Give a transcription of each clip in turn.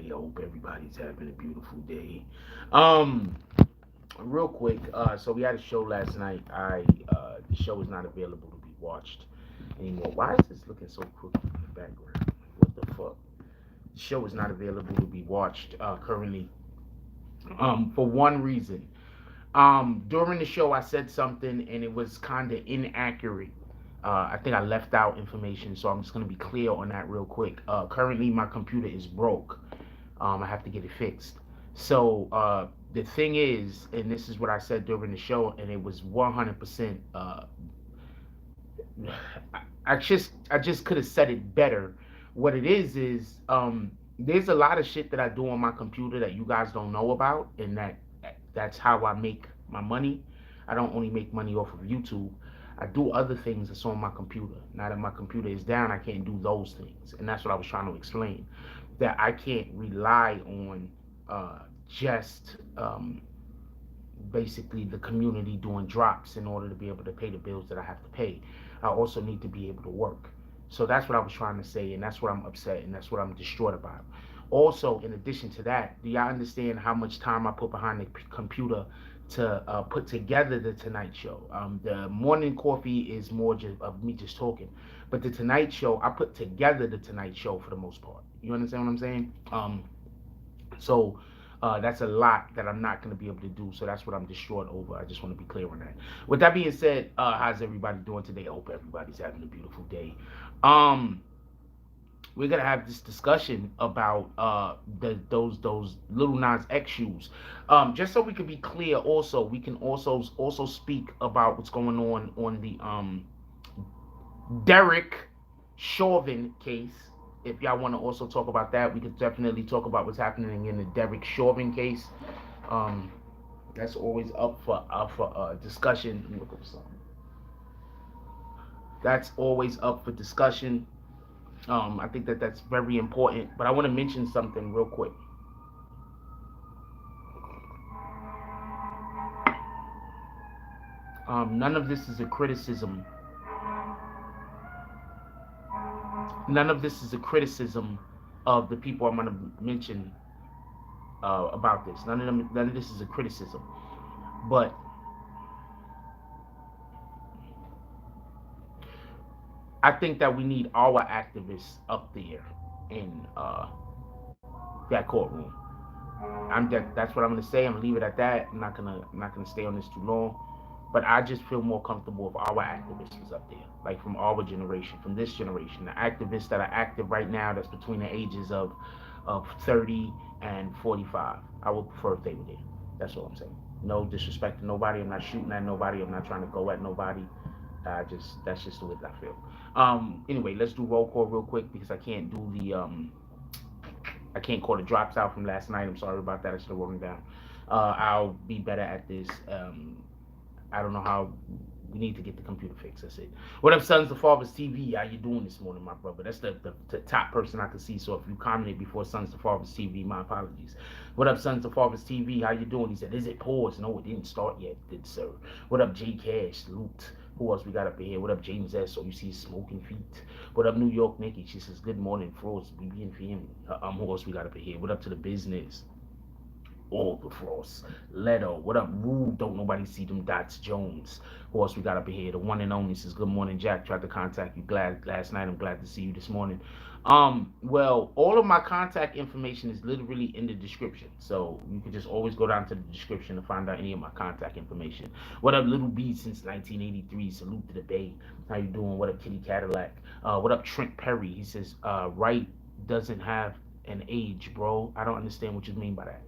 day. I hope everybody's having a beautiful day. Um, Real quick, so we had a show last night. The show is not available to be watched anymore. Why is this looking so crooked in the background? What the fuck? The show is not available to be watched currently. For one reason. During the show, I said something and it was kind of inaccurate. I think I left out information, so I'm just gonna be clear on that real quick. Currently, my computer is broke. I have to get it fixed. So the thing is, and this is what I said during the show, and it was 100%. I just could have said it better. What it is there's a lot of shit that I do on my computer that you guys don't know about, and that's how I make my money. I don't only make money off of YouTube. I do other things that's on my computer. Now that my computer is down, I can't do those things, and that's what I was trying to explain. That I can't rely on just basically the community doing drops in order to be able to pay the bills that I have to pay. I also need to be able to work. So that's what I was trying to say, and that's what I'm upset, and that's what I'm distraught about. Also, in addition to that, do y'all understand how much time I put behind the computer to put together the Tonight Show? The morning coffee is more just of me just talking, but the Tonight Show, I put together the Tonight Show for the most part. You understand what I'm saying? So that's a lot that I'm not going to be able to do. So that's what I'm distraught over. I just want to be clear on that. With that being said, how's everybody doing today? I hope everybody's having a beautiful day. Um, we're gonna have this discussion about those little Nas X shoes. Just so we can be clear, also we can also speak about what's going on the Derek Chauvin case. If y'all want to also talk about that, we could definitely talk about what's happening in the Derek Chauvin case. Um, that's always up for discussion. Let me look up something. That's always up for discussion. I think that's very important. But I want to mention something real quick. None of this is a criticism. None of this is a criticism of the people I'm going to mention about this. None of this is a criticism. But I think that we need our activists up there in that courtroom. That's what I'm gonna say. I'm gonna leave it at that. I'm not gonna stay on this too long. But I just feel more comfortable if our activists was up there, like from our generation, from this generation, the activists that are active right now, that's between the ages of 30 and 45. I would prefer if they were there. That's all I'm saying. No disrespect to nobody. I'm not shooting at nobody. I'm not trying to go at nobody. That's just the way that I feel. Anyway, let's do roll call real quick because I can't call the drops out from last night. I'm sorry about that. I should have wrote them down. I'll be better at this. I don't know how. We need to get the computer fixed. That's it. What up, Sons of Fathers TV? How you doing this morning, my brother? That's the top person I can see. So if you commented before Sons of Fathers TV, my apologies. What up, Sons of Fathers TV? How you doing? He said, is it paused? No, it didn't start yet, good sir. What up, J Cash? Salute. Who else we got up here? What up, James S? So you see smoking feet. What up, New York Nikki? She says, good morning, Frost. BBN family. Who else we got up here? What up to the business? All the Frost. Leto. What up, Rude? Don't nobody see them dots. Jones. Who else we got up in here? The one and only says, good morning, Jack. Tried to contact you last night. I'm glad to see you this morning. Well, all of my contact information is literally in the description. So you can just always go down to the description to find out any of my contact information. What up, Little B since 1983? Salute to the Bay. How you doing? What up, Kitty Cadillac? What up, Trent Perry? He says, right doesn't have an age, bro. I don't understand what you mean by that.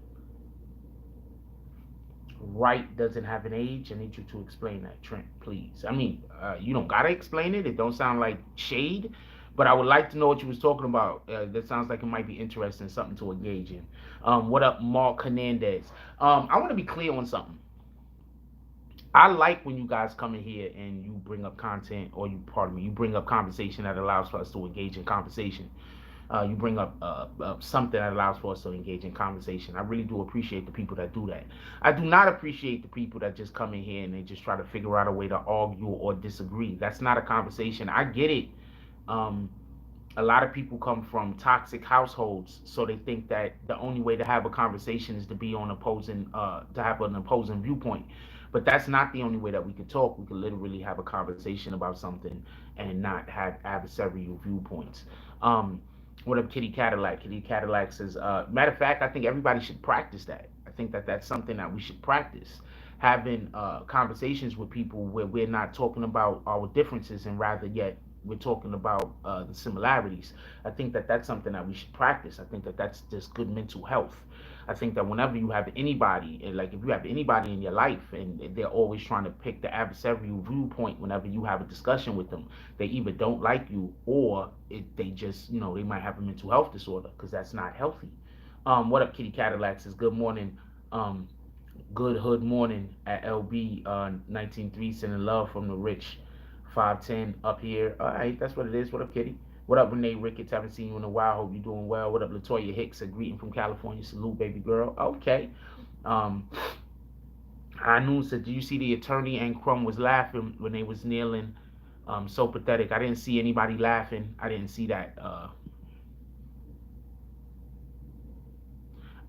Right doesn't have an age. I need you to explain that, Trent, please. I mean, you don't gotta explain it. It don't sound like shade, but I would like to know what you was talking about. That sounds like it might be interesting, something to engage in. What up, Mark Hernandez? I want to be clear on something. I like when you guys come in here and you bring up content, or you bring up conversation that allows for us to engage in conversation. You bring up something that allows for us to engage in conversation. I really do appreciate the people that do that. I do not appreciate the people that just come in here and they just try to figure out a way to argue or disagree. That's not a conversation. I get it. a lot of people come from toxic households, so they think that the only way to have a conversation is to be on opposing, to have an opposing viewpoint. But that's not the only way that we could talk. We could literally have a conversation about something and not have adversarial viewpoints. Um, what up, Kitty Cadillac? Kitty Cadillac says, matter of fact, I think everybody should practice that. I think that that's something that we should practice. Having conversations with people where we're not talking about our differences and rather yet we're talking about the similarities. I think that that's something that we should practice. I think that that's just good mental health. I think that whenever you have anybody, like if you have anybody in your life and they're always trying to pick the adversarial viewpoint whenever you have a discussion with them, they either don't like you or they just, they might have a mental health disorder because that's not healthy. What up, Kitty Cadillac says, good morning. Good hood morning at LB 19.3, sending love from the rich 510 up here. All right, that's what it is. What up, Kitty? What up, Renee Ricketts? Haven't seen you in a while. Hope you're doing well. What up, Latoya Hicks? A greeting from California. Salute, baby girl. Okay. Um, Anu said, "Do you see the attorney and Crumb was laughing when they was kneeling? So pathetic. I didn't see anybody laughing. I didn't see that.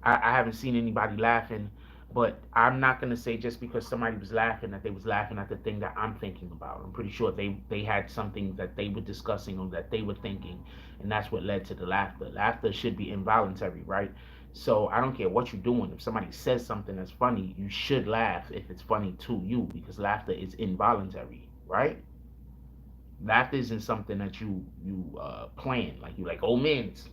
I haven't seen anybody laughing, but I'm not gonna say just because somebody was laughing that they was laughing at the thing that I'm thinking about. I'm pretty sure they had something that they were discussing or that they were thinking, and that's what led to the laughter. Laughter should be involuntary, right? So I don't care what you're doing. If somebody says something that's funny, you should laugh if it's funny to you because laughter is involuntary, right? Laughter isn't something that you plan. Like you like, oh man, it's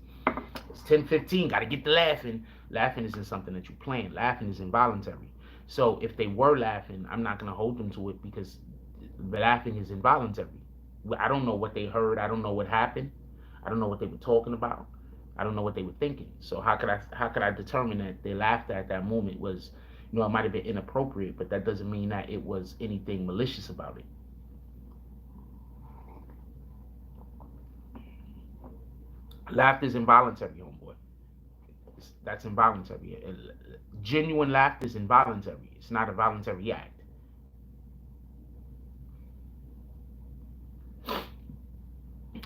10:15. Got to get to laughing. Laughing isn't something that you plan. Laughing is involuntary. So if they were laughing, I'm not gonna hold them to it because laughing is involuntary. I don't know what they heard. I don't know what happened. I don't know what they were talking about. I don't know what they were thinking. So how could I determine that their laughter at that moment was, it might have been inappropriate, but that doesn't mean that it was anything malicious about it. Laughter is involuntary, homeboy. That's involuntary. Genuine laughter is involuntary. It's not a voluntary act.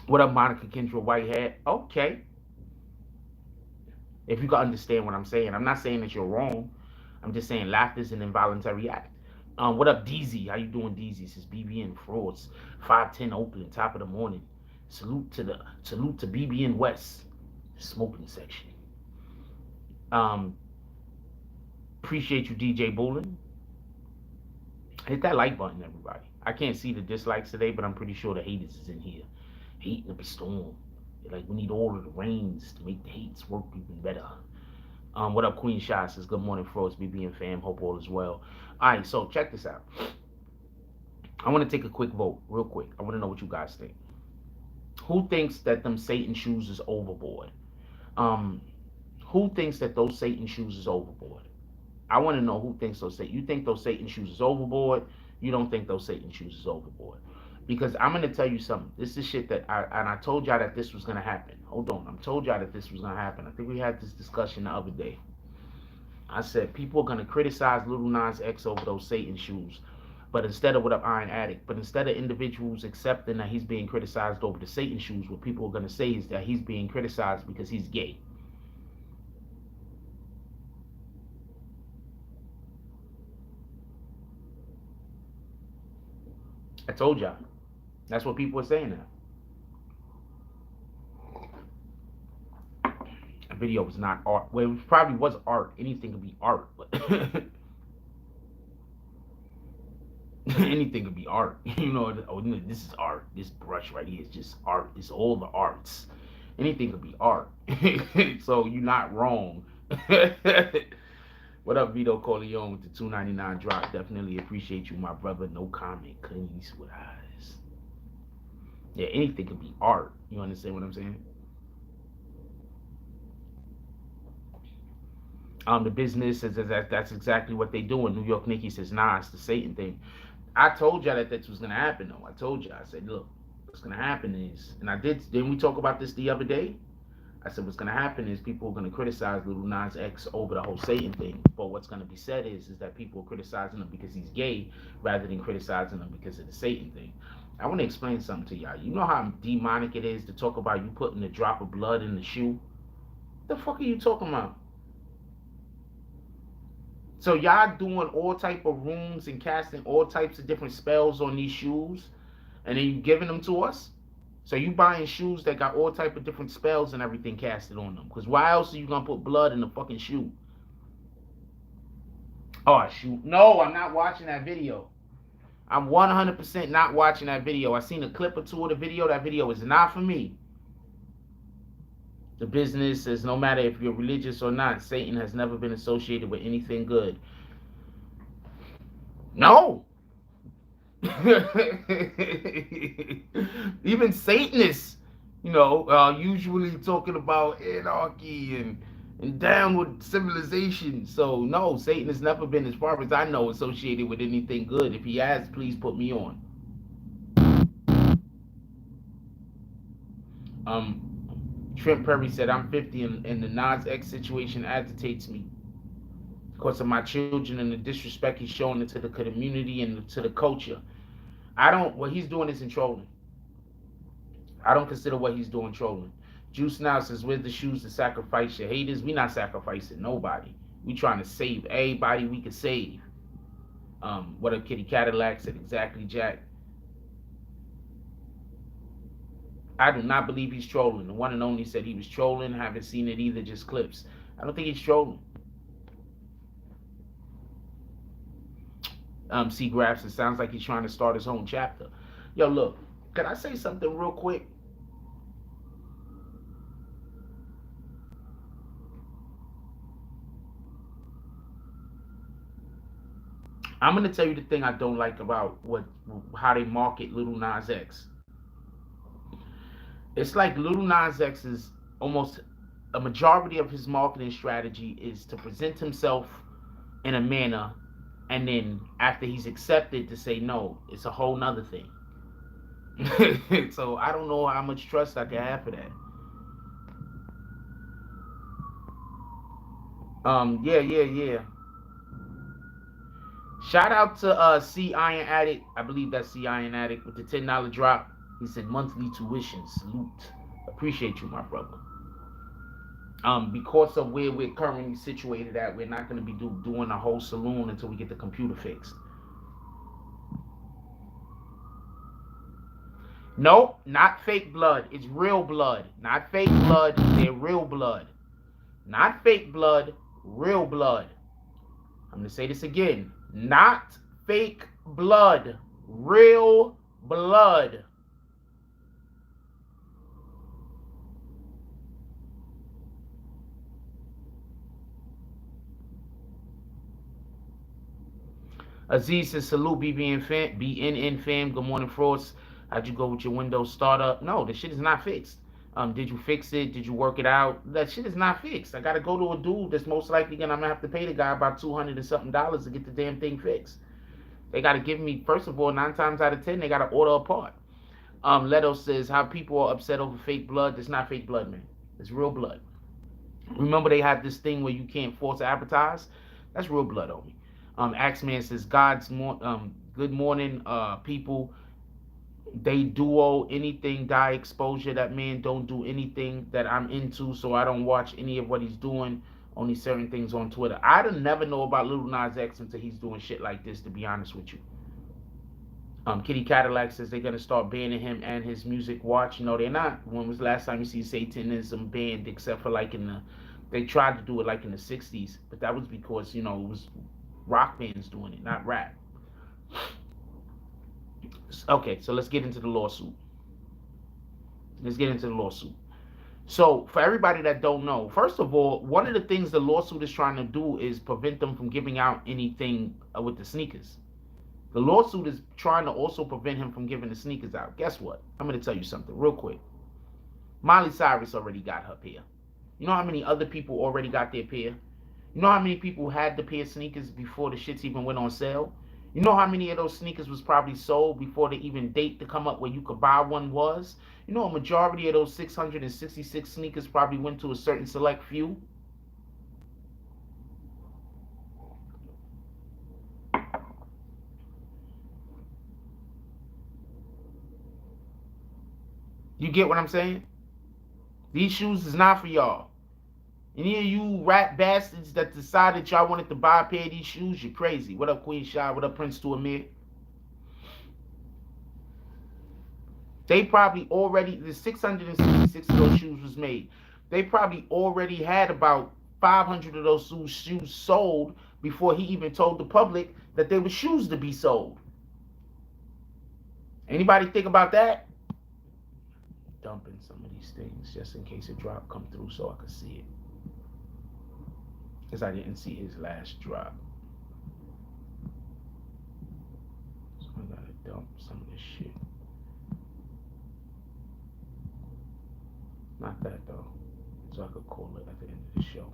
What up, Monica Kendra Whitehead? Okay. If you can understand what I'm saying, I'm not saying that you're wrong. I'm just saying laughter is an involuntary act. What up, DZ? How you doing, DZ? Says BBN Frauds. 510 Oakland, top of the morning. Salute to BBN West, smoking section. Um, Appreciate you, DJ Bolin. Hit that like button, everybody. I can't see the dislikes today, but I'm pretty sure the haters is in here. Hating up a storm. They're like, we need all of the rains to make the hates work even better. What up, Queen Shah says, good morning, Frost, BBN fam. Hope all is well. All right, so check this out. I want to take a quick vote, real quick. I want to know what you guys think. Who thinks that them Satan shoes is overboard? Um, who thinks that those Satan shoes is overboard? I want to know who thinks those Satan. You think those Satan shoes is overboard? You don't think those Satan shoes is overboard? Because I'm gonna tell you something. This is shit that I told y'all that this was gonna happen. Hold on, I told y'all that this was gonna happen. I think we had this discussion the other day. I said people are gonna criticize Little Nas X over those Satan shoes, but instead of what up Iron Addict, but instead of individuals accepting that he's being criticized over the Satan shoes, what people are gonna say is that he's being criticized because he's gay. I told y'all. That's what people are saying now. A video was not art. Well, it probably was art. Anything could be art, but anything could be art. Oh, this is art. This brush right here is just art. It's all the arts. Anything could be art. So you're not wrong. What up, Vito Corleone with the 299 drop? Definitely appreciate you, my brother. No comment. Clint Eastwood eyes. Yeah, anything could be art. You understand what I'm saying? The business says that's exactly what they do. And New York Nikki says, nah, it's the Satan thing. I told y'all that this was gonna happen though. I told you. I said, look, what's gonna happen is, and I didn't we talk about this the other day? I said what's gonna happen is people are gonna criticize Little Nas X over the whole Satan thing. But what's gonna be said is that people are criticizing him because he's gay rather than criticizing him because of the Satan thing. I want to explain something to y'all. You know how demonic it is to talk about you putting a drop of blood in the shoe? What the fuck are you talking about? So y'all doing all type of rooms and casting all types of different spells on these shoes, and then you giving them to us? So you buying shoes that got all type of different spells and everything casted on them? Because why else are you gonna put blood in the fucking shoe? Oh shoot! No, I'm not watching that video. I'm 100% not watching that video. I seen a clip or two of the video. That video is not for me. The business is, no matter if you're religious or not, Satan has never been associated with anything good. No. Even Satanists, usually talking about anarchy and downward civilization. So no, Satan has never been, as far as I know, associated with anything good. If he has, please put me on. Trent Perry said, I'm 50 and the Nas X situation agitates me because of my children and the disrespect he's showing to the community and to the culture. What he's doing isn't trolling. I don't consider what he's doing trolling. Juice now says, where's the shoes to sacrifice your haters? We not sacrificing nobody. We trying to save everybody we can save. What up, Kitty Cadillac said, exactly, Jack. I do not believe he's trolling. The one and only said he was trolling. Haven't seen it either, just clips. I don't think he's trolling. C Graphs, it sounds like he's trying to start his own chapter. Yo, look, can I say something real quick? I'm gonna tell you the thing I don't like about how they market Little Nas X. It's like Little Nas X is almost a majority of his marketing strategy is to present himself in a manner, and then after he's accepted to say no, it's a whole nother thing. So I don't know how much trust I can have for that. Yeah. Shout out to C Iron Addict. I believe that's C Iron Addict with the $10 drop. He said monthly tuition. Salute. Appreciate you, my brother. Because of where we're currently situated at, we're not going to be doing a whole saloon until we get the computer fixed. Nope, not fake blood. It's real blood. Not fake blood. They're real blood. Not fake blood. Real blood. I'm going to say this again. Not fake blood. Real blood. Aziz says, salute BBNN fam. Good morning, Frost. How'd you go with your Windows startup? No, the shit is not fixed. Did you fix it? Did you work it out? That shit is not fixed. I gotta go to a dude that's most likely I'm gonna have to pay the guy about $200 and something to get the damn thing fixed. They gotta give me, first of all, 9 times out of 10, they gotta order a part. Leto says, how people are upset over fake blood. That's not fake blood, man. It's real blood. Remember they had this thing where you can't force advertise? That's real blood on me. Axeman says, good morning, people. They duo anything, die exposure. That man don't do anything that I'm into, so I don't watch any of what he's doing. Only certain things on Twitter. I'd never know about Little Nas X until he's doing shit like this, to be honest with you. Kitty Cadillac says they're gonna start banning him and his music. Watch. No, they're not. When was the last time you see Satanism banned, except for like they tried to do it like in the 60s, but that was because, it was rock bands doing it, not rap. Okay, so let's get into the lawsuit. So for everybody that don't know, first of all, one of the things the lawsuit is trying to do is prevent them from giving out anything with the sneakers. The lawsuit is trying to also prevent him from giving the sneakers out. Guess what? I'm going to tell you something real quick. Miley Cyrus already got her pair. You know how many other people already got their pair? You know how many people had the pair of sneakers before the shits even went on sale? You know how many of those sneakers was probably sold before the even date to come up where you could buy one was? You know a majority of those 666 sneakers probably went to a certain select few? You get what I'm saying? These shoes is not for y'all. Any of you rat bastards that decided y'all wanted to buy a pair of these shoes, you're crazy. What up, Queen Shah? What up, Prince to Amir? They probably already, the 666 of those shoes was made. They probably already had about 500 of those shoes sold before he even told the public that they were shoes to be sold. Anybody think about that? Dumping some of these things just in case a drop come through so I could see it. Because I didn't see his last drop. So I gotta dump some of this shit. Not that though. So I could call it at the end of the show.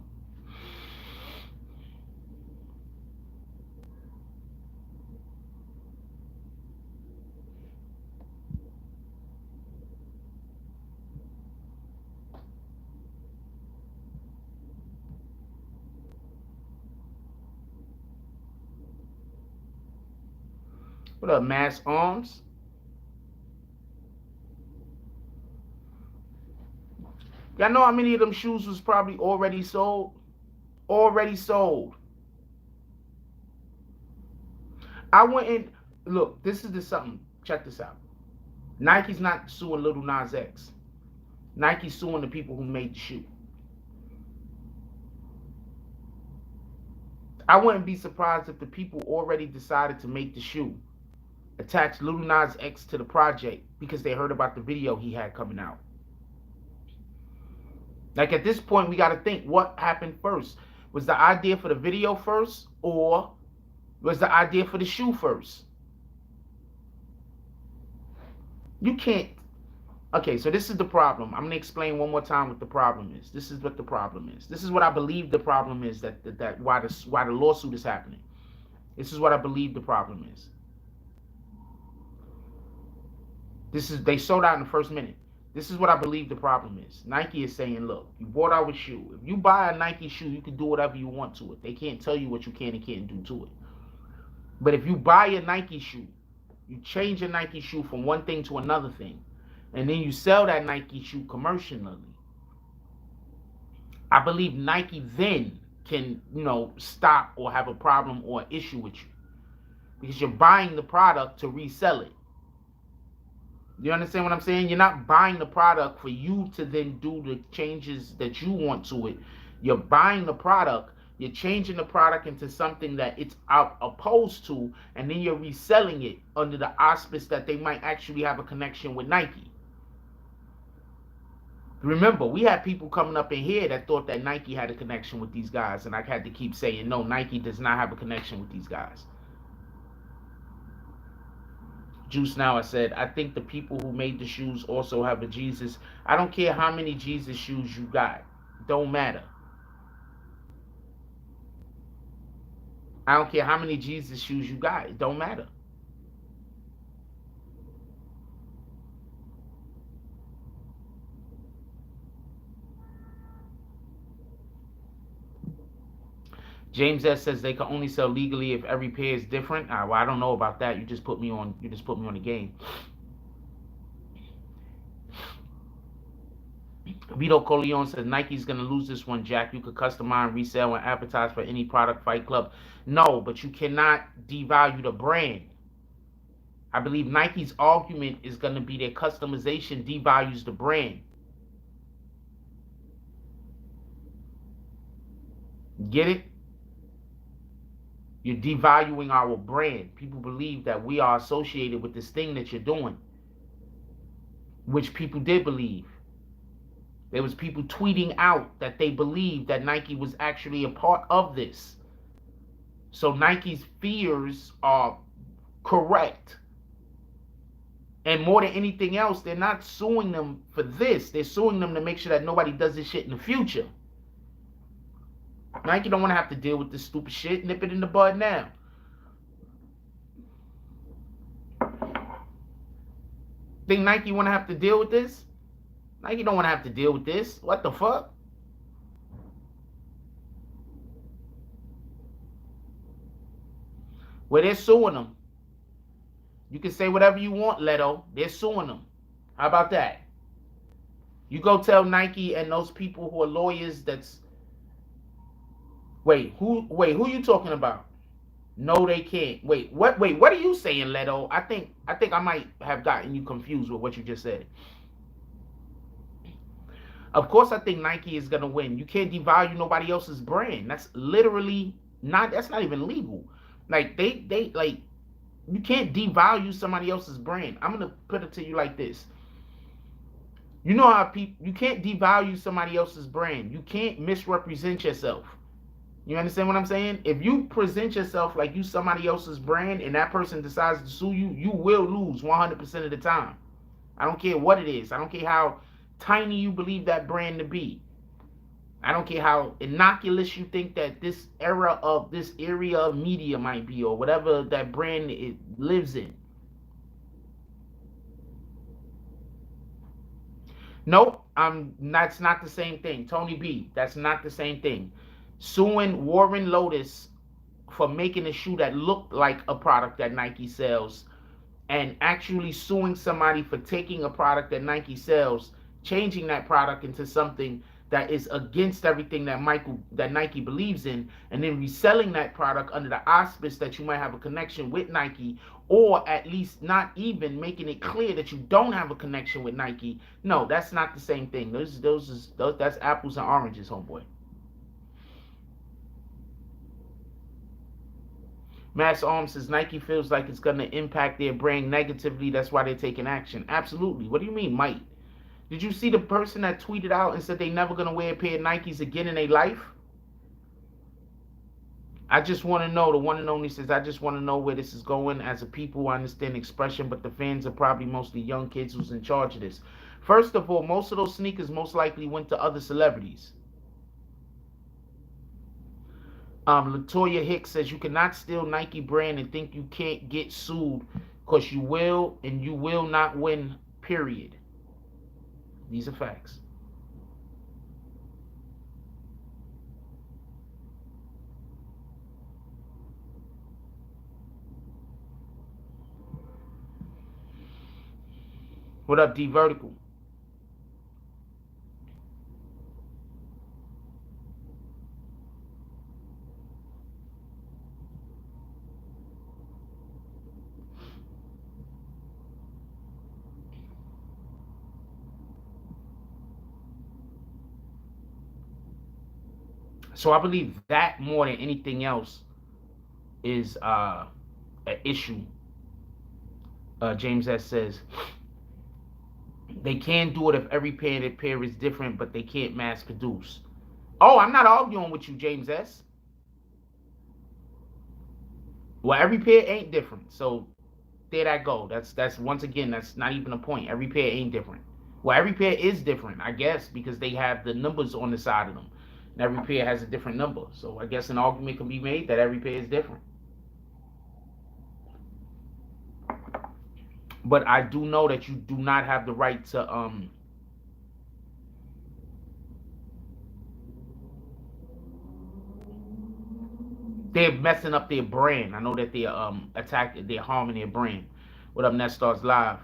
What up, Mass Arms? Y'all know how many of them shoes was probably already sold? Already sold. I went in, look, this is the something. Check this out. Nike's not suing Lil Nas X. Nike's suing the people who made the shoe. I wouldn't be surprised if the people already decided to make the shoe, attached Lil Nas X to the project because they heard about the video he had coming out. Like at this point, we got to think what happened first. Was the idea for the video first, or was the idea for the shoe first? You can't. Okay, so this is the problem. I'm going to explain one more time what the problem is. This is what the problem is. This is what I believe the problem is, that why the lawsuit is happening. This is what I believe the problem is. They sold out in the first minute. This is what I believe the problem is. Nike is saying, look, you bought our shoe. If you buy a Nike shoe, you can do whatever you want to it. They can't tell you what you can and can't do to it. But if you buy a Nike shoe, you change a Nike shoe from one thing to another thing, and then you sell that Nike shoe commercially, I believe Nike then can, stop or have a problem or issue with you. Because you're buying the product to resell it. You understand what I'm saying? You're not buying the product for you to then do the changes that you want to it. You're buying the product, you're changing the product into something that it's opposed to, and then you're reselling it under the auspice that they might actually have a connection with Nike. Remember, we had people coming up in here that thought that Nike had a connection with these guys, and I had to keep saying, no, Nike does not have a connection with these guys. Juice Now, I said, I think the people who made the shoes also have a Jesus. I don't care how many Jesus shoes you got. Don't matter. I don't care how many Jesus shoes you got. It don't matter. James S says they can only sell legally if every pair is different. Well, I don't know about that. You just put me on the game. Vito Corleone says Nike's gonna lose this one, Jack. You could customize, resell, and advertise for any product. Fight Club. No, but you cannot devalue the brand. I believe Nike's argument is gonna be their customization devalues the brand. Get it? You're devaluing our brand. People believe that we are associated with this thing that you're doing, which people did believe. There was people tweeting out that they believed that Nike was actually a part of this. So Nike's fears are correct. And more than anything else, they're not suing them for this. They're suing them to make sure that nobody does this shit in the future. Nike don't want to have to deal with this stupid shit. Nip it in the bud now. Think Nike want to have to deal with this? Nike don't want to have to deal with this. What the fuck? Well, they're suing them. You can say whatever you want, Leto. They're suing them. How about that? You go tell Nike and those people who are lawyers that's who you talking about? No, they can't. What are you saying, Leto? I think I might have gotten you confused with what you just said. Of course I think Nike is gonna win. You can't devalue nobody else's brand. That's literally not that's not even legal. Like they like you can't devalue somebody else's brand. I'm gonna put it to you like this. You know how people you can't devalue somebody else's brand. You can't misrepresent yourself. You understand what I'm saying? If you present yourself like you somebody else's brand and that person decides to sue you, you will lose 100% of the time. I don't care what it is. I don't care how tiny you believe that brand to be. I don't care how innocuous you think that this area of media might be or whatever that brand it lives in. Nope, that's not the same thing. Tony B, that's not the same thing. Suing Warren Lotus for making a shoe that looked like a product that Nike sells and actually suing somebody for taking a product that Nike sells, changing that product into something that is against everything that Nike believes in, and then reselling that product under the auspice that you might have a connection with Nike, or at least not even making it clear that you don't have a connection with Nike. No, that's not the same thing. That's apples and oranges, homeboy. Mass Arms says Nike feels like it's going to impact their brand negatively. That's why they're taking action. Absolutely. What do you mean, might? Did you see the person that tweeted out and said they never going to wear a pair of Nikes again in their life? I just want to know, the one and only says, I just want to know where this is going. As a people, I understand expression, but the fans are probably mostly young kids who's in charge of this. First of all, most of those sneakers most likely went to other celebrities. Latoya Hicks says you cannot steal Nike brand and think you can't get sued because you will and you will not win, period. These are facts. What up, D Vertical? So I believe that more than anything else is an issue. James S says they can do it if every pair is different, but they can't mass produce. Oh, I'm not arguing with you, James S. Well, every pair ain't different, so there that go. That's once again, that's not even a point. Every pair ain't different. Well, every pair is different, I guess, because they have the numbers on the side of them. And every pair has a different number. So I guess an argument can be made that every pair is different. But I do know that you do not have the right to they're messing up their brand. I know that they're harming their brand. What up, Nestars Live?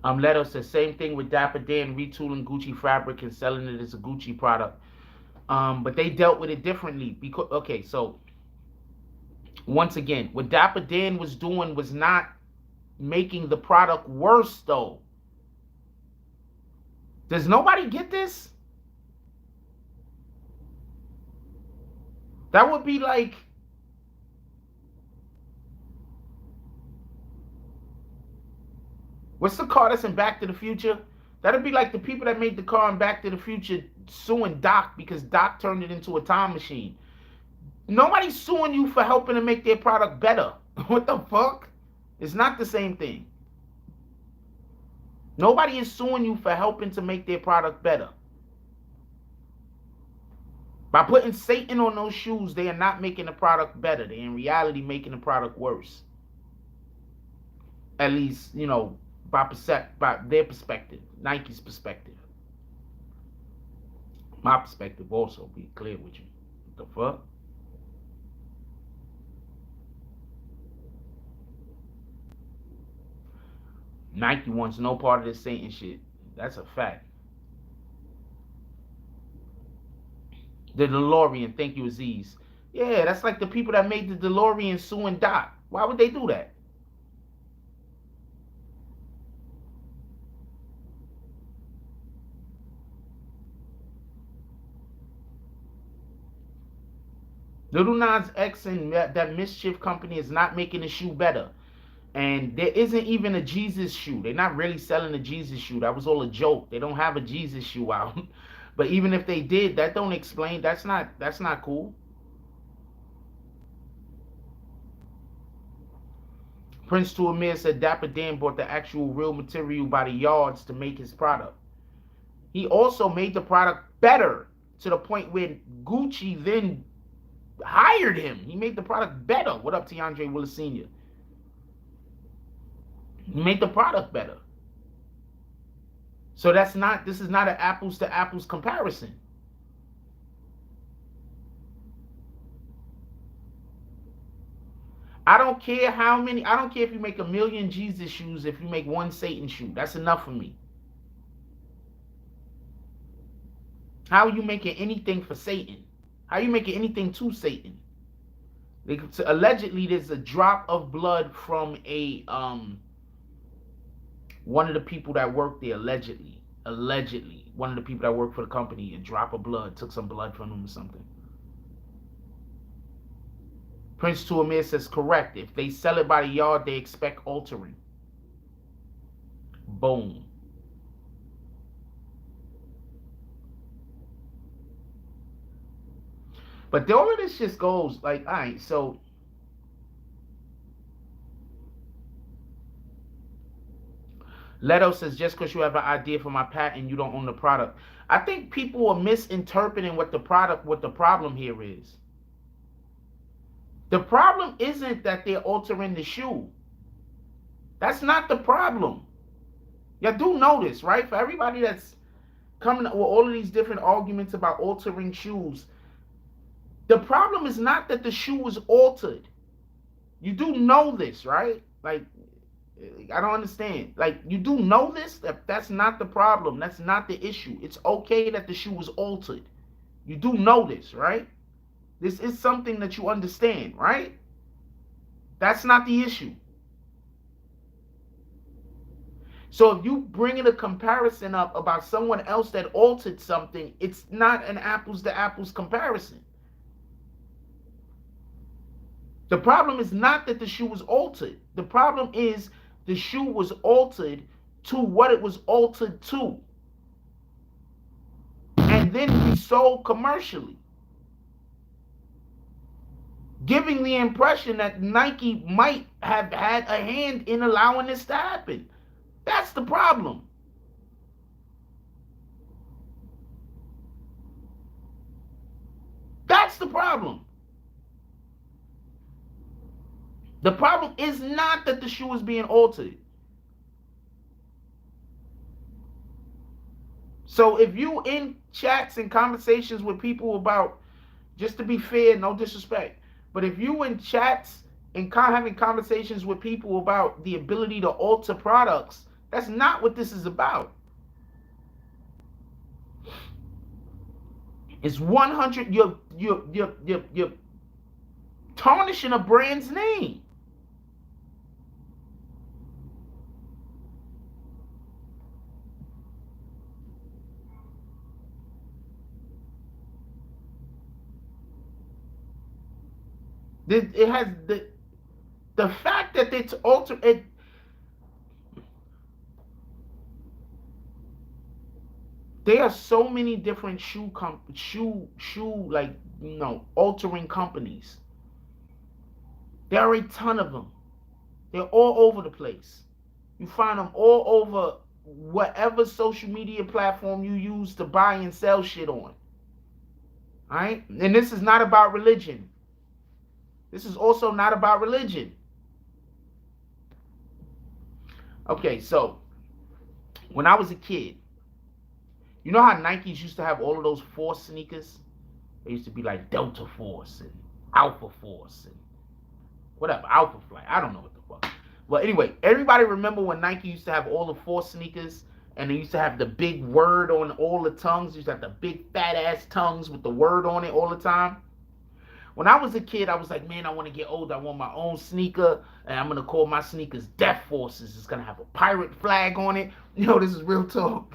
Leto says same thing with Dapper Dan retooling Gucci fabric and selling it as a Gucci product. But they dealt with it differently because okay, so once again, what Dapper Dan was doing was not making the product worse though. Does nobody get this? That would be like what's the car that's in Back to the Future? That'd be like the people that made the car in Back to the Future suing Doc because Doc turned it into a time machine. Nobody's suing you for helping to make their product better. What the fuck? It's not the same thing. Nobody is suing you for helping to make their product better. By putting Satan on those shoes, they are not making the product better. They're in reality making the product worse. At least, by their perspective, Nike's perspective. My perspective also, be clear with you. What the fuck? Nike wants no part of this Satan shit. That's a fact. The DeLorean, thank you, Aziz. Yeah, that's like the people that made the DeLorean suing Doc. Why would they do that? Little Nas X and that Mischief company is not making the shoe better. And there isn't even a Jesus shoe. They're not really selling a Jesus shoe. That was all a joke. They don't have a Jesus shoe out. But even if they did, that don't explain. That's not cool. Prince to Amir said Dapper Dan bought the actual real material by the yards to make his product. He also made the product better to the point where Gucci then hired him. He made the product better. What up, Tiandre Willis Sr.? He made the product better. So this is not an apples to apples comparison. I don't care if you make 1 million Jesus shoes, if you make one Satan shoe. That's enough for me. How are you making anything for Satan? How are you making anything to Satan? Allegedly, there's a drop of blood from one of the people that worked there. Allegedly, one of the people that worked for the company, a drop of blood, took some blood from him or something. Prince to Amir says, correct. If they sell it by the yard, they expect altering. Boom. But all of this just goes like, all right, so Leto says, just because you have an idea for my patent, you don't own the product. I think people are misinterpreting what the problem here is. The problem isn't that they're altering the shoe. That's not the problem. Y'all do know this, right? For everybody that's coming up with all of these different arguments about altering shoes, the problem is not that the shoe was altered. You do know this, right? Like, I don't understand. Like, you do know this? That's not the problem. That's not the issue. It's okay that the shoe was altered. You do know this, right? This is something that you understand, right? That's not the issue. So if you bringing a comparison up about someone else that altered something, it's not an apples to apples comparison. The problem is not that the shoe was altered. The problem is the shoe was altered to what it was altered to. And then we sold commercially, giving the impression that Nike might have had a hand in allowing this to happen. That's the problem. That's the problem. The problem is not that the shoe is being altered. So if you in chats and conversations with people about, just to be fair, no disrespect, but if you in chats and having conversations with people about the ability to alter products, that's not what this is about. It's 100. You're tarnishing a brand's name. It has the fact that it's altered. There are so many different altering companies. There are a ton of them. They're all over the place. You find them all over whatever social media platform you use to buy and sell shit on. All right? And this is not about religion. This is also not about religion. Okay, so when I was a kid, you know how Nikes used to have all of those Force sneakers? They used to be like Delta Force and Alpha Force and whatever, Alpha Flight. I don't know what the fuck. Well, anyway, everybody remember when Nike used to have all the Force sneakers and they used to have the big word on all the tongues? They used to have the big fat ass tongues with the word on it all the time. When I was a kid, I was like, man, I want to get older. I want my own sneaker, and I'm gonna call my sneakers Death Forces. It's gonna have a pirate flag on it. This is real talk.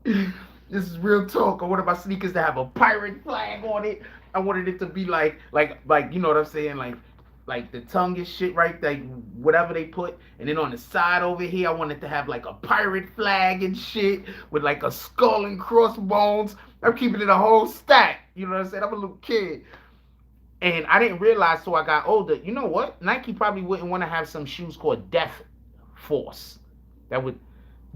This is real talk. I wanted my sneakers to have a pirate flag on it. I wanted it to be like you know what I'm saying, like the tongue and shit, right? Like whatever they put, and then on the side over here, I wanted to have like a pirate flag and shit with like a skull and crossbones. I'm keeping it a whole stack. You know what I'm saying? I'm a little kid. And I didn't realize till I got older. You know what? Nike probably wouldn't want to have some shoes called Death Force. That would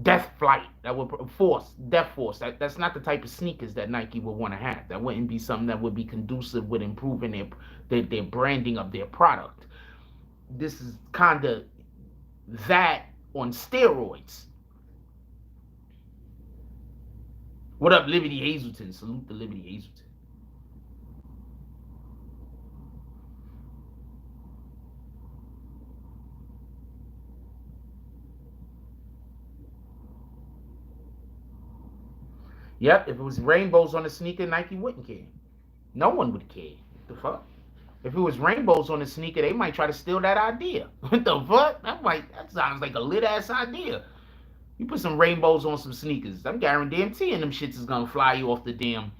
Death Flight. That would Force Death Force. That's not the type of sneakers that Nike would want to have. That wouldn't be something that would be conducive with improving their branding of their product. This is kind of that on steroids. What up, Liberty Hazelton? Salute to Liberty Hazelton. Yep, if it was rainbows on the sneaker, Nike wouldn't care. No one would care. What the fuck? If it was rainbows on the sneaker, they might try to steal that idea. What the fuck? That sounds like a lit ass idea. You put some rainbows on some sneakers, I'm guaranteeing them shits is gonna fly you off the damn,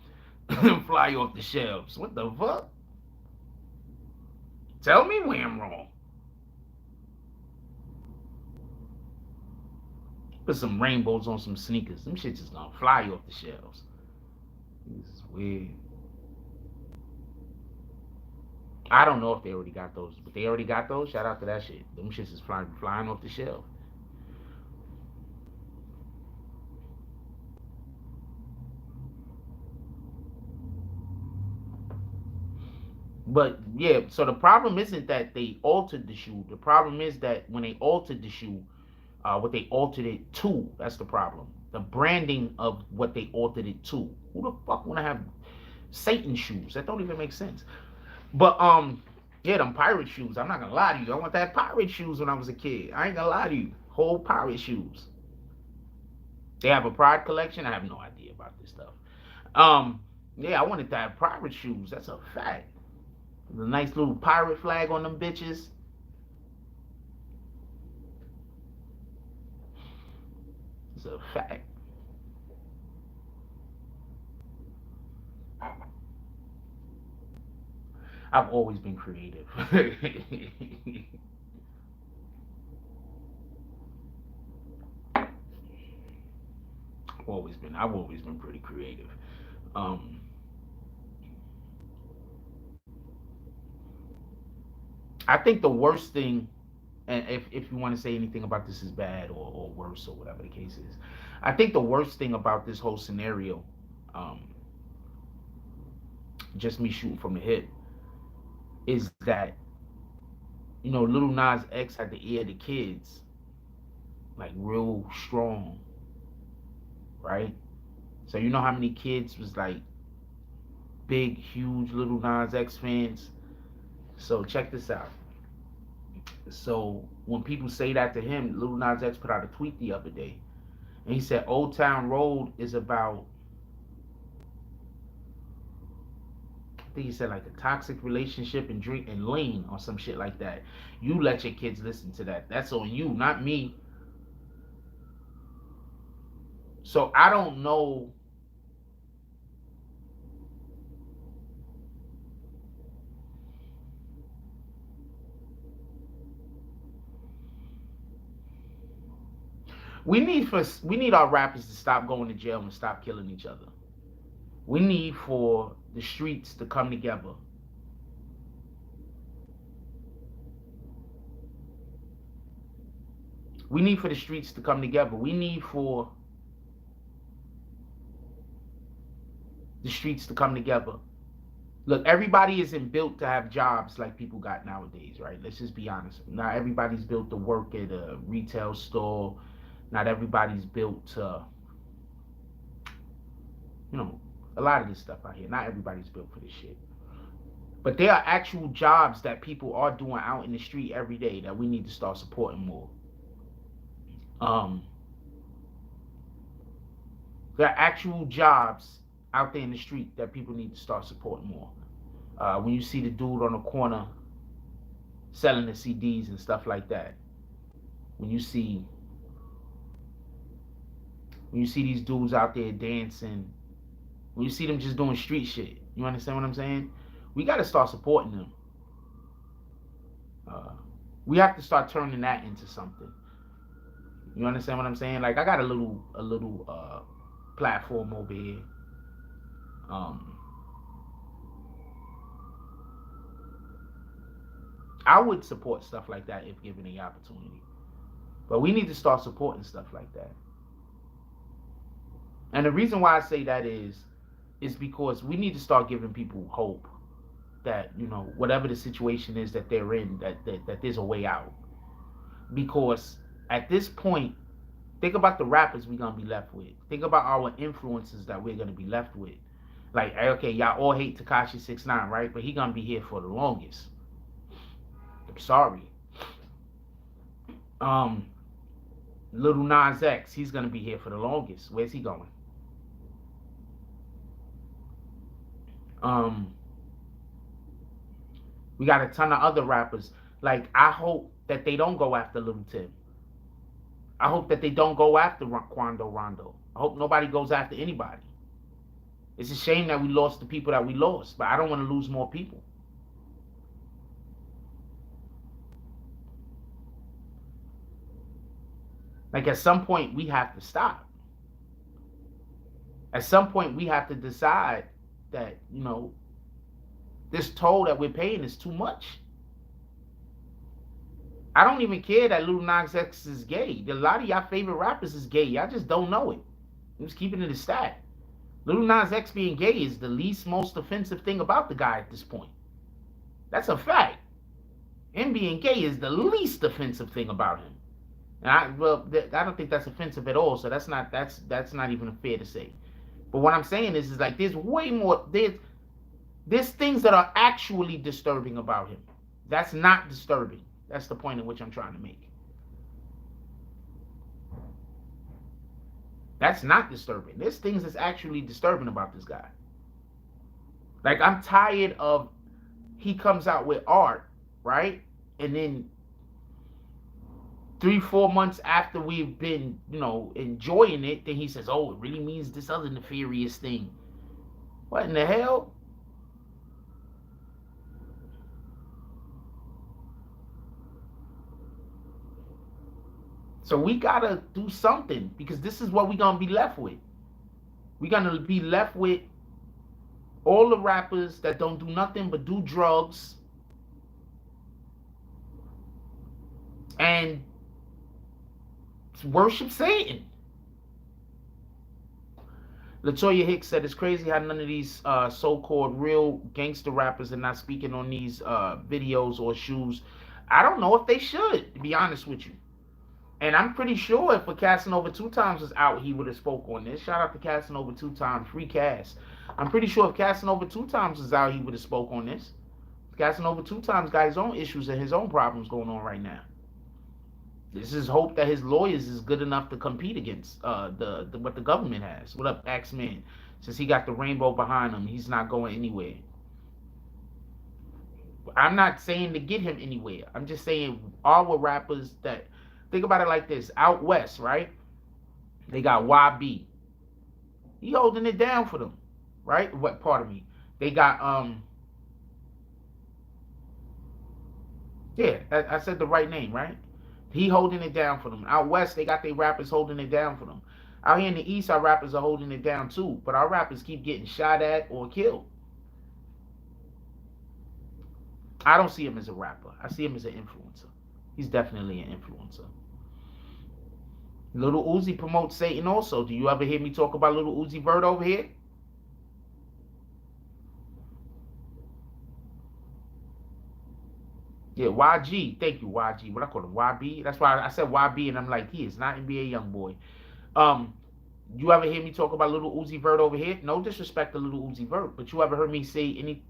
fly you off the shelves. What the fuck? Tell me where I'm wrong. Put some rainbows on some sneakers, them shits is gonna fly you off the shelves. This is weird. I don't know if they already got those, but they already got those. Shout out to that shit. Them shits is flying off the shelf. But yeah, so the problem isn't that they altered the shoe. The problem is that when they altered the shoe, what they altered it to, that's the problem. The branding of what they altered it to. Who the fuck wanna have Satan shoes? That don't even make sense. But yeah, them pirate shoes. I'm not gonna lie to you. I want that pirate shoes when I was a kid. I ain't gonna lie to you. Whole pirate shoes. They have a Pride collection. I have no idea about this stuff. Yeah, I wanted to have pirate shoes. That's a fact. The nice little pirate flag on them bitches. It's a fact. I've always been creative. I've always been pretty creative. Um, I think the worst thing, and if you want to say anything about this is bad or worse or whatever the case is, I think the worst thing about this whole scenario, um, just me shooting from the hip, is that Little Nas X had the ear of the kids, like real strong, right? So you know how many kids was like big, huge Little Nas X fans. So check this out. So when people say that to him, Little Nas X put out a tweet the other day, and he said Old Town Road is about, I think he said like a toxic relationship and drink and lean or some shit like that. You let your kids listen to that. That's on you, not me. So I don't know. We need our rappers to stop going to jail and stop killing each other. We need for the streets to come together. We need for the streets to come together. We need for the streets to come together. Look, everybody isn't built to have jobs like people got nowadays, right? Let's just be honest. Not everybody's built to work at a retail store. Not everybody's built to, a lot of this stuff out here. Not everybody's built for this shit. But there are actual jobs that people are doing out in the street every day that we need to start supporting more. There are actual jobs out there in the street that people need to start supporting more. When you see the dude on the corner selling the CDs and stuff like that, when you see these dudes out there dancing, when you see them just doing street shit, you understand what I'm saying? We got to start supporting them. We have to start turning that into something. You understand what I'm saying? Like, I got a little platform over here. I would support stuff like that if given the opportunity. But we need to start supporting stuff like that. And the reason why I say that is because we need to start giving people hope that, you know, whatever the situation is that they're in, that there's a way out. Because at this point, think about the rappers we're going to be left with. Think about our influences that we're going to be left with. Like, okay, y'all all hate Tekashi 6ix9ine, right? But he going to be here for the longest. I'm sorry. Little Nas X, he's going to be here for the longest. Where's he going? We got a ton of other rappers. Like, I hope that they don't go after Little Tim. I hope that they don't go after Quando Rondo. I hope nobody goes after anybody. It's a shame that we lost the people that we lost, but I don't want to lose more people. Like, at some point, we have to stop. At some point, we have to decide that, you know, this toll that we're paying is too much. I don't even care that Lil Nas X is gay. A lot of y'all favorite rappers is gay. Y'all just don't know it. I'm just keeping it a stat. Lil Nas X being gay is the least most offensive thing about the guy at this point. That's a fact. Him being gay is the least offensive thing about him. And I don't think that's offensive at all. So that's not even fair to say. But what I'm saying is like there's way more. There's things that are actually disturbing about him. That's not disturbing. That's the point in which I'm trying to make. That's not disturbing. There's things that's actually disturbing about this guy. Like, I'm tired of he comes out with art, right? And then 3-4 months after we've been, you know, enjoying it, then he says, oh, it really means this other nefarious thing. What in the hell? So we gotta do something, because this is what we're gonna be left with. We're gonna be left with all the rappers that don't do nothing but do drugs and worship Satan. Latoya Hicks said it's crazy how none of these so-called real gangster rappers are not speaking on these videos or shoes. I don't know if they should, to be honest with you. And I'm pretty sure if a Casanova 2 Times was out, he would have spoke on this. Shout out to Casanova 2 Times, free Cass. I'm pretty sure if Casanova 2 Times was out, he would have spoke on this. Casanova 2 Times got his own issues and his own problems going on right now. This is hope that his lawyers is good enough to compete against what the government has. What up, Axeman? Since he got the rainbow behind him, he's not going anywhere. I'm not saying to get him anywhere. I'm just saying our rappers that... Think about it like this. Out west, right? They got YB. He holding it down for them, right? What part of me? They got yeah, I said the right name, right? He holding it down for them. Out west, they got their rappers holding it down for them. Out here in the east, our rappers are holding it down too. But our rappers keep getting shot at or killed. I don't see him as a rapper. I see him as an influencer. He's definitely an influencer. Little Uzi promotes Satan also. Do you ever hear me talk about Little Uzi Vert over here? Yeah, YG. Thank you, YG. What I call him? YB? That's why I said YB, and I'm like, he is not NBA young boy. You ever hear me talk about Little Uzi Vert over here? No disrespect to Little Uzi Vert, but you ever heard me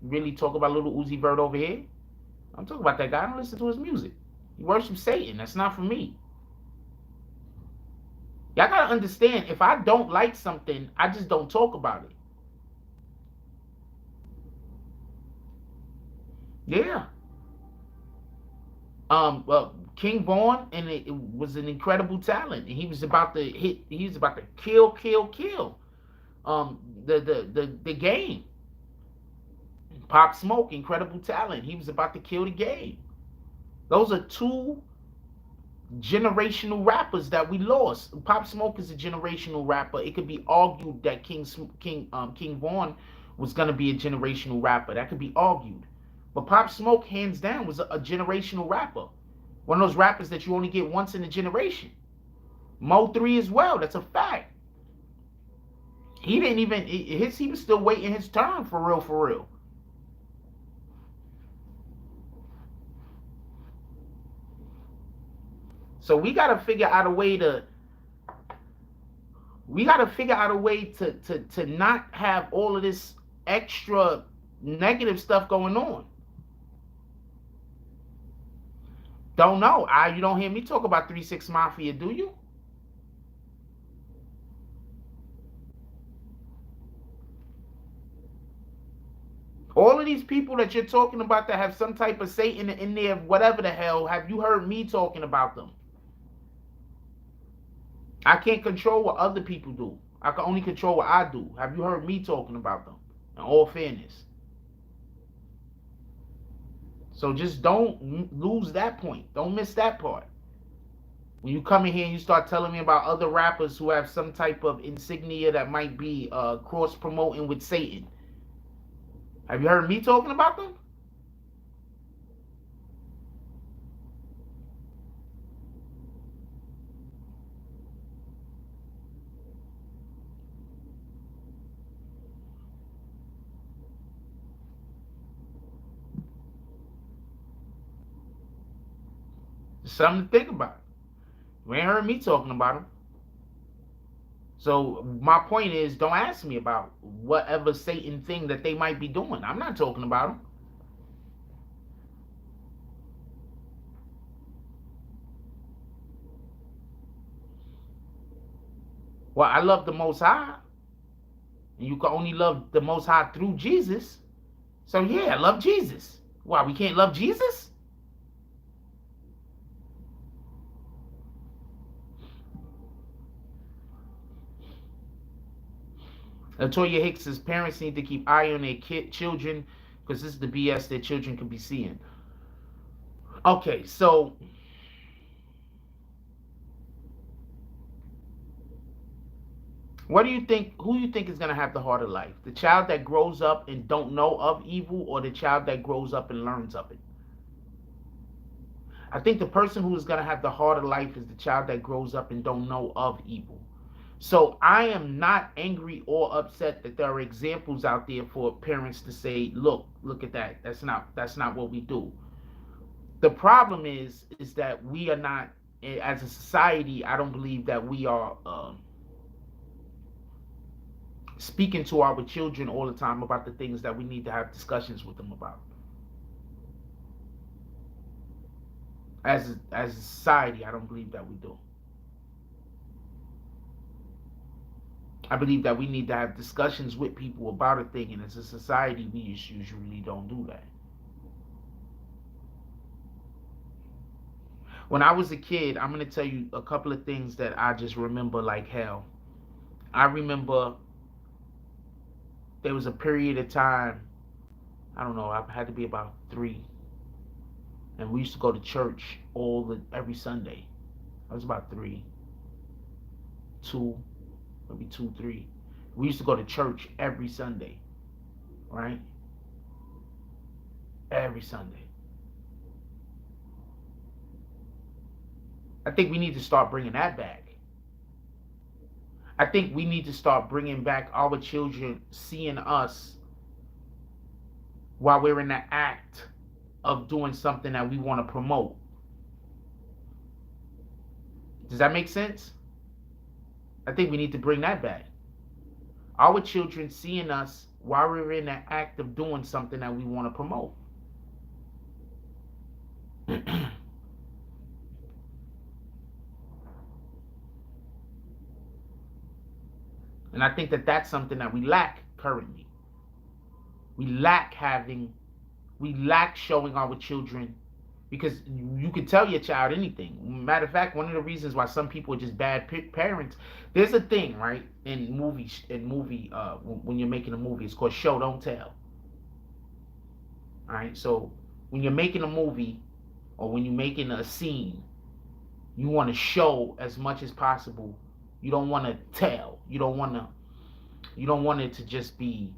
really talk about Little Uzi Vert over here? I'm talking about that guy. I don't listen to his music. He worships Satan. That's not for me. Y'all gotta understand, if I don't like something, I just don't talk about it. Yeah. King Vaughn, and it was an incredible talent, and he was about to hit. He was about to kill. The game. Pop Smoke, incredible talent. He was about to kill the game. Those are two generational rappers that we lost. Pop Smoke is a generational rapper. It could be argued that King Vaughn was gonna be a generational rapper. That could be argued. But Pop Smoke, hands down, was a generational rapper. One of those rappers that you only get once in a generation. Mo 3 as well. That's a fact. He didn't even he was still waiting his turn for real. So we gotta figure out a way to not have all of this extra negative stuff going on. Don't know. You don't hear me talk about 3-6 Mafia, do you? All of these people that you're talking about that have some type of Satan in there, whatever the hell, have you heard me talking about them? I can't control what other people do. I can only control what I do. Have you heard me talking about them? In all fairness. So just don't lose that point. Don't miss that part. When you come in here and you start telling me about other rappers who have some type of insignia that might be cross-promoting with Satan. Have you heard me talking about them? Something to think about. You ain't heard me talking about them. So my point is, don't ask me about whatever Satan thing that they might be doing. I'm not talking about them. Well, I love the Most High. And you can only love the Most High through Jesus. So yeah, I love Jesus. Why, we can't love Jesus? Latoya Hicks says parents need to keep eye on their children because this is the BS their children could be seeing. Okay, so what do you think? Who you think is gonna have the harder life? The child that grows up and don't know of evil, or the child that grows up and learns of it? I think the person who is gonna have the harder life is the child that grows up and don't know of evil. So I am not angry or upset that there are examples out there for parents to say, look at that. That's not what we do. The problem is that we are not, as a society, I don't believe that we are speaking to our children all the time about the things that we need to have discussions with them about. As a society, I don't believe that we do. I believe that we need to have discussions with people about a thing, and as a society, we usually don't do that. When I was a kid, I'm going to tell you a couple of things that I just remember like hell. I remember there was a period of time, I don't know, I had to be about 3, and we used to go to church every Sunday. I was about 3, 2, maybe 2, 3. We used to go to church every Sunday, right? Every Sunday. I think we need to start bringing that back. I think we need to start bringing back our children seeing us while we're in the act of doing something that we want to promote. Does that make sense? I think we need to bring that back. Our children seeing us while we're in the act of doing something that we want to promote. And I think that that's something that we lack currently. We lack showing our children, because you can tell your child anything. Matter of fact, one of the reasons why some people are just bad parents, there's a thing, right, in when you're making a movie, it's called show don't tell. All right, so when you're making a movie or when you're making a scene, you want to show as much as possible. You don't want to tell. You don't want it to just be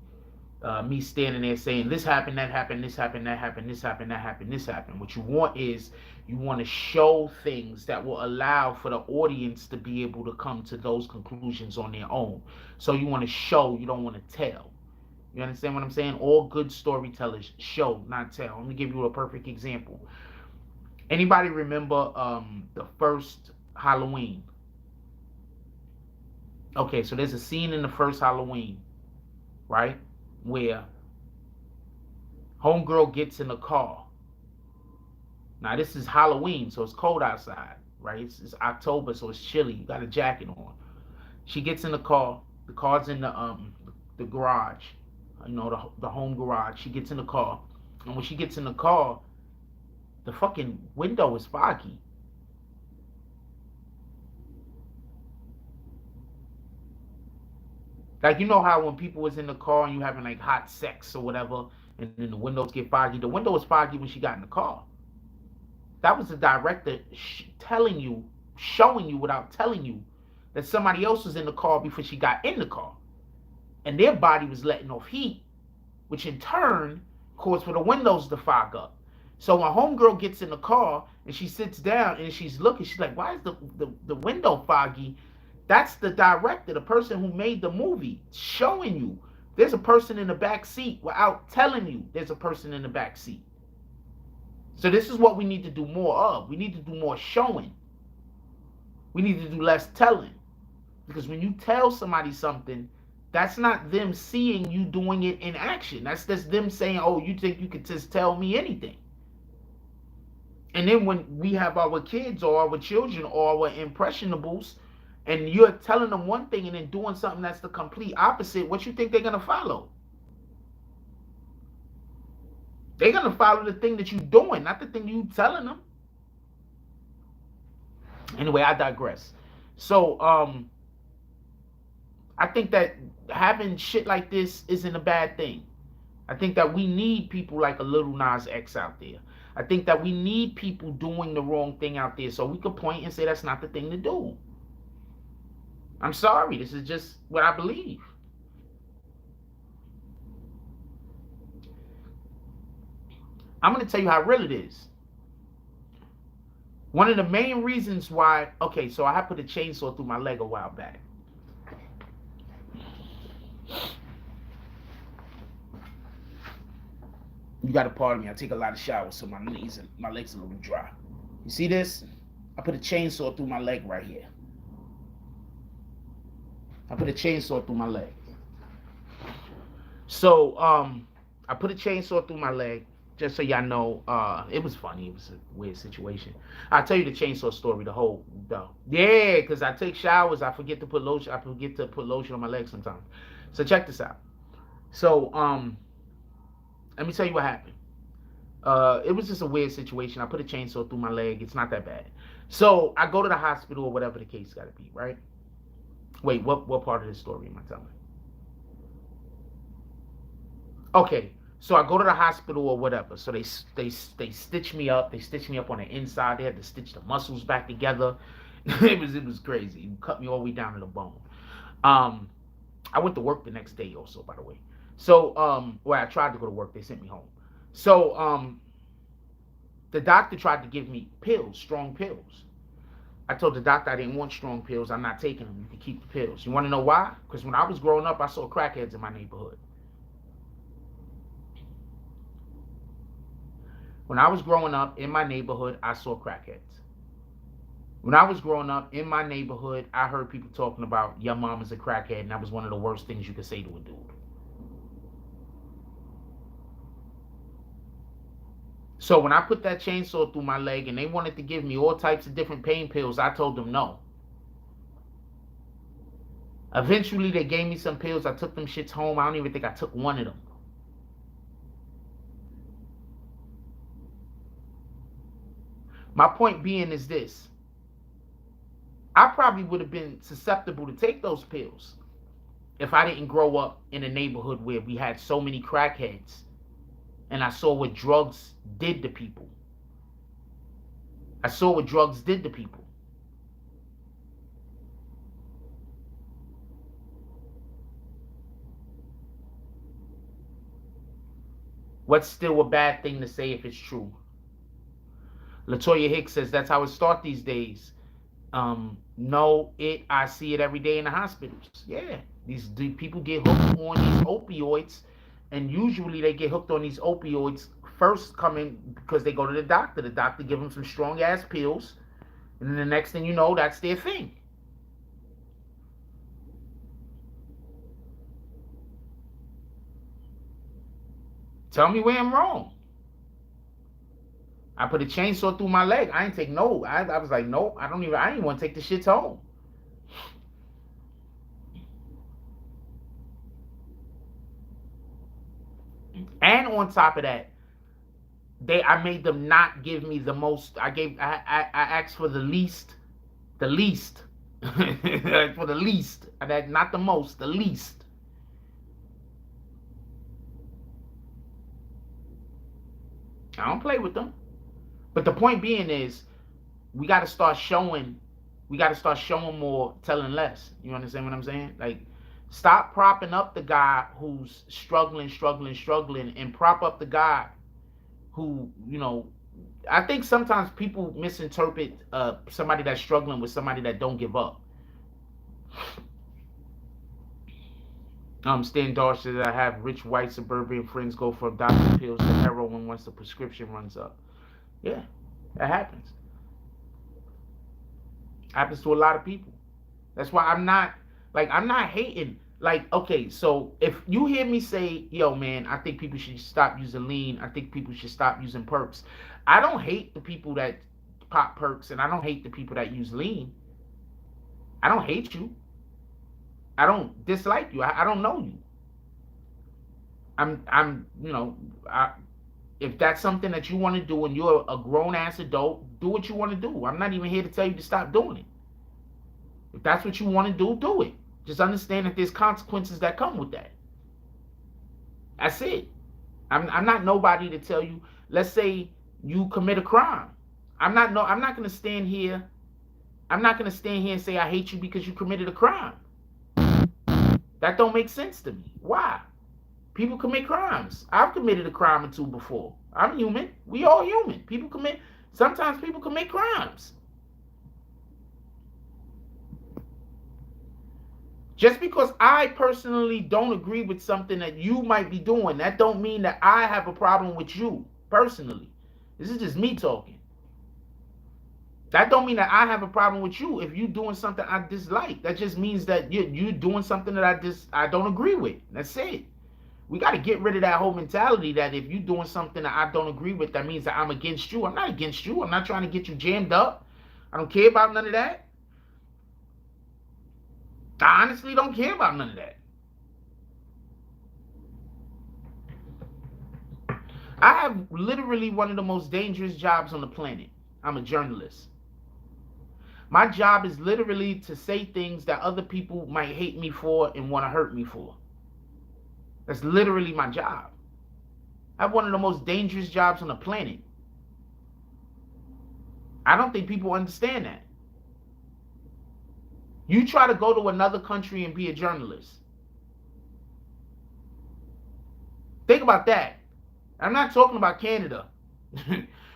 me standing there saying this happened, that happened, this happened, that happened, this happened, that happened, this happened. What you want is you want to show things that will allow for the audience to be able to come to those conclusions on their own. So you want to show, you don't want to tell. You understand what I'm saying? All good storytellers show, not tell. Let me give you a perfect example. Anybody remember the first Halloween? Okay, so there's a scene in the first Halloween, right, where homegirl gets in the car. Now this is Halloween, so it's cold outside, right? It's October, so it's chilly. You got a jacket on. She gets in the car. The car's in the garage, the home garage. She gets in the car, and when she gets in the car, the fucking window is foggy. Like, you know how when people was in the car and you having like hot sex or whatever, and then the windows get foggy. The window was foggy when she got in the car. That was the director telling you, showing you without telling you that somebody else was in the car before she got in the car, and their body was letting off heat, which in turn caused for the windows to fog up. So when homegirl gets in the car and she sits down and she's looking, she's like, why is the window foggy? That's the director, the person who made the movie, showing you there's a person in the back seat without telling you there's a person in the back seat. So this is what we need to do more of. We need to do more showing. We need to do less telling. Because when you tell somebody something, that's not them seeing you doing it in action. That's just them saying, oh, you think you could just tell me anything. And then when we have our kids or our children or our impressionables, and you're telling them one thing and then doing something that's the complete opposite, what you think they're going to follow? They're going to follow the thing that you're doing, not the thing you're telling them. Anyway, I digress. So, I think that having shit like this isn't a bad thing. I think that we need people like a Lil Nas X out there. I think that we need people doing the wrong thing out there so we could point and say that's not the thing to do. I'm sorry, this is just what I believe. I'm going to tell you how real it is. One of the main reasons why, okay, so I put a chainsaw through my leg a while back. You got to pardon me, I take a lot of showers, so my legs are a little dry. You see this? I put a chainsaw through my leg right here. I put a chainsaw through my leg. So, I put a chainsaw through my leg, just so y'all know. It was funny. It was a weird situation. I'll tell you the chainsaw story, yeah, because I take showers. I forget to put lotion. On my legs sometimes. So check this out. So, let me tell you what happened. It was just a weird situation. I put a chainsaw through my leg. It's not that bad. So I go to the hospital or whatever the case got to be, right? Wait, what part of this story am I telling? Okay, so I go to the hospital or whatever. So they stitch me up. They stitch me up on the inside. They had to stitch the muscles back together. it was crazy. It cut me all the way down to the bone. I went to work the next day also, by the way. So I tried to go to work. They sent me home. So the doctor tried to give me pills, strong pills. I told the doctor I didn't want strong pills. I'm not taking them. You can keep the pills. You want to know why? Because when I was growing up, I saw crackheads in my neighborhood. When I was growing up in my neighborhood, I saw crackheads. When I was growing up in my neighborhood, I heard people talking about your mom is a crackhead, and that was one of the worst things you could say to a dude. So when I put that chainsaw through my leg and they wanted to give me all types of different pain pills, I told them no. Eventually, they gave me some pills. I took them shits home. I don't even think I took one of them. My point being is this. I probably would have been susceptible to take those pills if I didn't grow up in a neighborhood where we had so many crackheads and I saw what drugs did to people. I saw what drugs did to people. What's still a bad thing to say if it's true? Latoya Hicks says that's how it starts these days. No, I see it every day in the hospitals. Yeah, these people get hooked on these opioids, and usually they get hooked on these opioids first coming because they go to the doctor. The doctor give them some strong ass pills, and then the next thing you know, that's their thing. Tell me where I'm wrong. I put a chainsaw through my leg. I ain't take no. I was like, no, I didn't want to take the shits home. And on top of that, I made them not give me the most. I asked for the least, for the least, not the most, the least. I don't play with them. But the point being is, we got to start showing more, telling less. You understand what I'm saying? Like, stop propping up the guy who's struggling, and prop up the guy who, I think sometimes people misinterpret somebody that's struggling with somebody that don't give up. Stan Darsh says, I have rich white suburban friends go from doctor pills to heroin once the prescription runs up. Yeah, that happens. Happens to a lot of people. That's why I'm not hating. Like, okay, so if you hear me say, yo, man, I think people should stop using lean. I think people should stop using perks. I don't hate the people that pop perks, and I don't hate the people that use lean. I don't hate you. I don't dislike you. I don't know you. If that's something that you want to do and you're a grown-ass adult, do what you want to do. I'm not even here to tell you to stop doing it. If that's what you want to do, do it. Just understand that there's consequences that come with that. That's it. I'm not nobody to tell you. Let's say you commit a crime. I'm not going to stand here. I'm not going to stand here and say I hate you because you committed a crime. That don't make sense to me. Why? People commit crimes. I've committed a crime or two before. I'm human. We all human. Sometimes people commit crimes. Just because I personally don't agree with something that you might be doing, that don't mean that I have a problem with you personally. This is just me talking. That don't mean that I have a problem with you if you doing something I dislike. That just means that you doing something that I don't agree with. That's it. We got to get rid of that whole mentality that if you doing something that I don't agree with, that means that I'm against you. I'm not against you. I'm not trying to get you jammed up. I don't care about none of that. I honestly don't care about none of that. I have literally one of the most dangerous jobs on the planet. I'm a journalist. My job is literally to say things that other people might hate me for and want to hurt me for. That's literally my job. I have one of the most dangerous jobs on the planet. I don't think people understand that. You try to go to another country and be a journalist. Think about that. I'm not talking about Canada.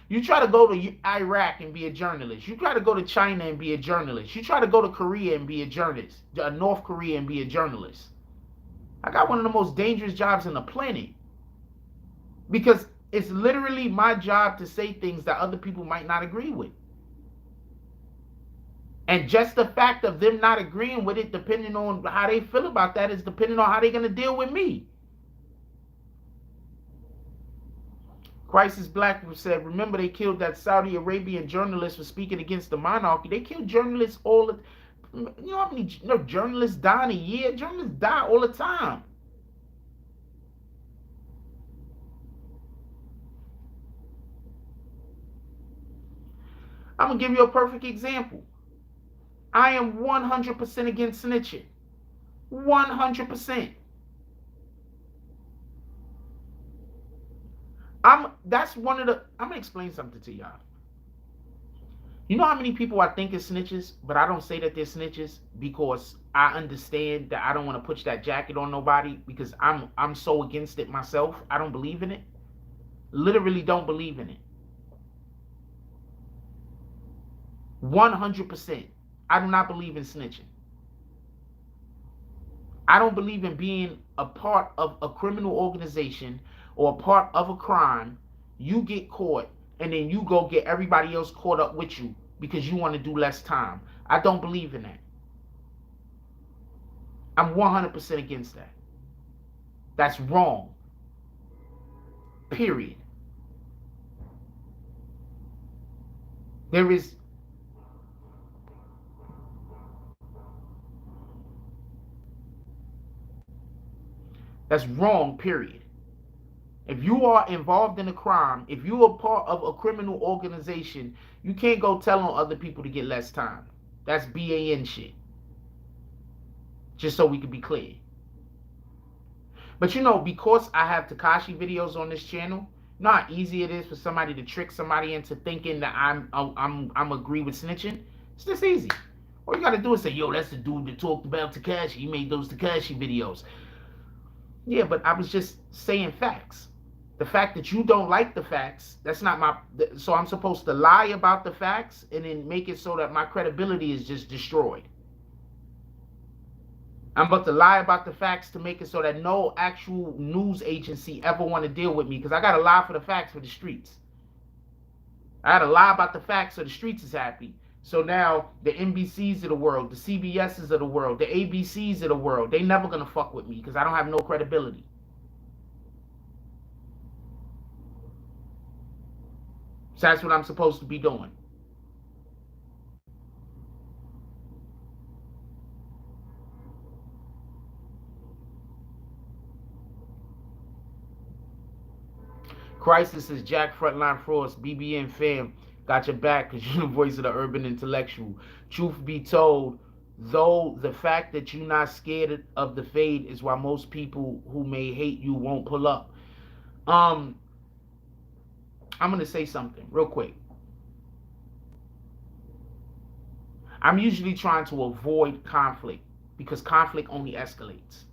You try to go to Iraq and be a journalist. You try to go to China and be a journalist. You try to go to Korea and be a journalist. North Korea and be a journalist. I got one of the most dangerous jobs on the planet. Because it's literally my job to say things that other people might not agree with. And just the fact of them not agreeing with it, depending on how they feel about that, is depending on how they're going to deal with me. Crisis Black said, remember they killed that Saudi Arabian journalist for speaking against the monarchy. They kill journalists all the, you know how many journalists die in a year? Journalists die all the time. I'm going to give you a perfect example. I am 100% against snitching. 100%. That's one of the, I'm going to explain something to y'all. You know how many people I think is snitches, but I don't say that they're snitches because I understand that I don't want to put that jacket on nobody because I'm so against it myself. I don't believe in it. Literally don't believe in it. 100%. I do not believe in snitching. I don't believe in being a part of a criminal organization or a part of a crime. You get caught and then you go get everybody else caught up with you because you want to do less time. I don't believe in that. I'm 100% against that. That's wrong. Period. That's wrong, period. If you are involved in a crime, if you are part of a criminal organization, you can't go tell on other people to get less time. That's BAN shit. Just so we can be clear. But you know, because I have Tekashi videos on this channel, you know how easy it is for somebody to trick somebody into thinking that I'm agree with snitching? It's just easy. All you gotta do is say, yo, that's the dude that talked about Tekashi. He made those Tekashi videos. Yeah, but I was just saying facts. The fact that you don't like the facts, that's not my... So I'm supposed to lie about the facts and then make it so that my credibility is just destroyed. I'm about to lie about the facts to make it so that no actual news agency ever want to deal with me because I got to lie for the facts for the streets. I got to lie about the facts so the streets is happy. So now the NBCs of the world, the CBSs of the world, the ABCs of the world, they never going to fuck with me because I don't have no credibility. So that's what I'm supposed to be doing. Crisis is Jack Frontline Frost, BBN fam. Got your back because you're the voice of the urban intellectual. Truth be told, though, the fact that you're not scared of the fade is why most people who may hate you won't pull up. I'm going to say something real quick. I'm usually trying to avoid conflict because conflict only escalates.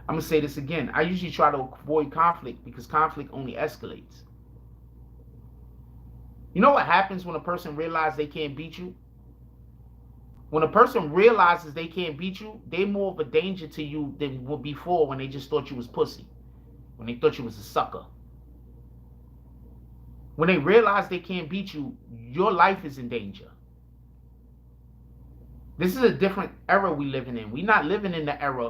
I'm going to say this again. I usually try to avoid conflict because conflict only escalates. You know what happens when a person realizes they can't beat you? When a person realizes they can't beat you, they're more of a danger to you than before when they just thought you was pussy. When they thought you was a sucker. When they realize they can't beat you, your life is in danger. This is a different era we living in. We're not living in the era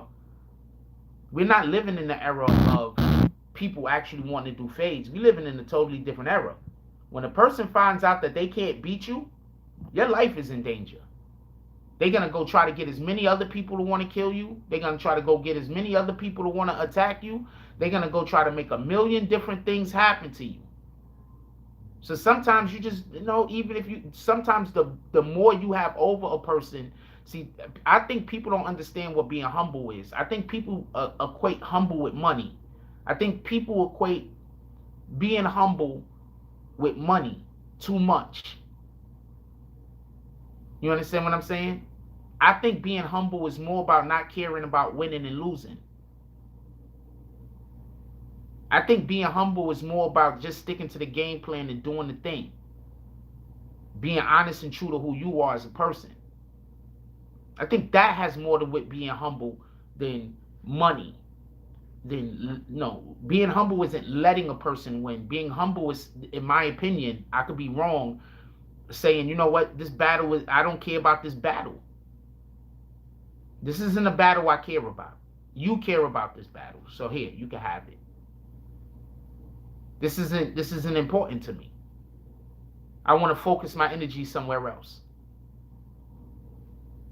of people actually wanting to do fades. We're living in a totally different era. When a person finds out that they can't beat you, your life is in danger. They're going to go try to get as many other people to want to kill you. They're going to try to go get as many other people to want to attack you. They're going to go try to make a million different things happen to you. So sometimes you just, even if you, sometimes the more you have over a person, see, I think people don't understand what being humble is. I think people equate humble with money. I think people equate being humble with money too much. You understand what I'm saying? I think being humble is more about not caring about winning and losing. I think being humble is more about just sticking to the game plan and doing the thing. Being honest and true to who you are as a person. I think that has more to do with being humble than money. Being humble isn't letting a person win. Being humble is, in my opinion, I could be wrong, saying, you know what, this battle is, I don't care about this battle. This isn't a battle I care about. You care about this battle, so here, you can have it. This isn't important to me. I want to focus my energy somewhere else.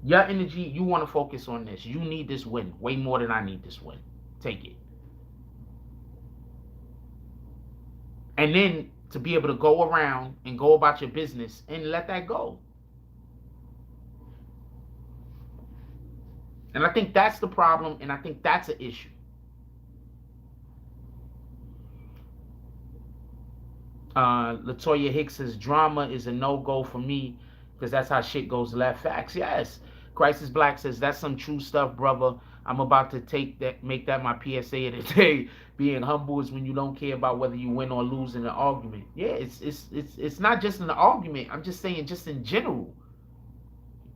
Your energy, you want to focus on this. You need this win way more than I need this win. Take it. And then to be able to go around and go about your business and let that go. And I think that's the problem, and I think that's an issue. Latoya Hicks says, drama is a no-go for me because that's how shit goes left. Facts, yes. Crisis Black says, that's some true stuff, brother. I'm about to make that my PSA of the day. Being humble is when you don't care about whether you win or lose in an argument. Yeah, it's not just in an argument. I'm just saying, just in general.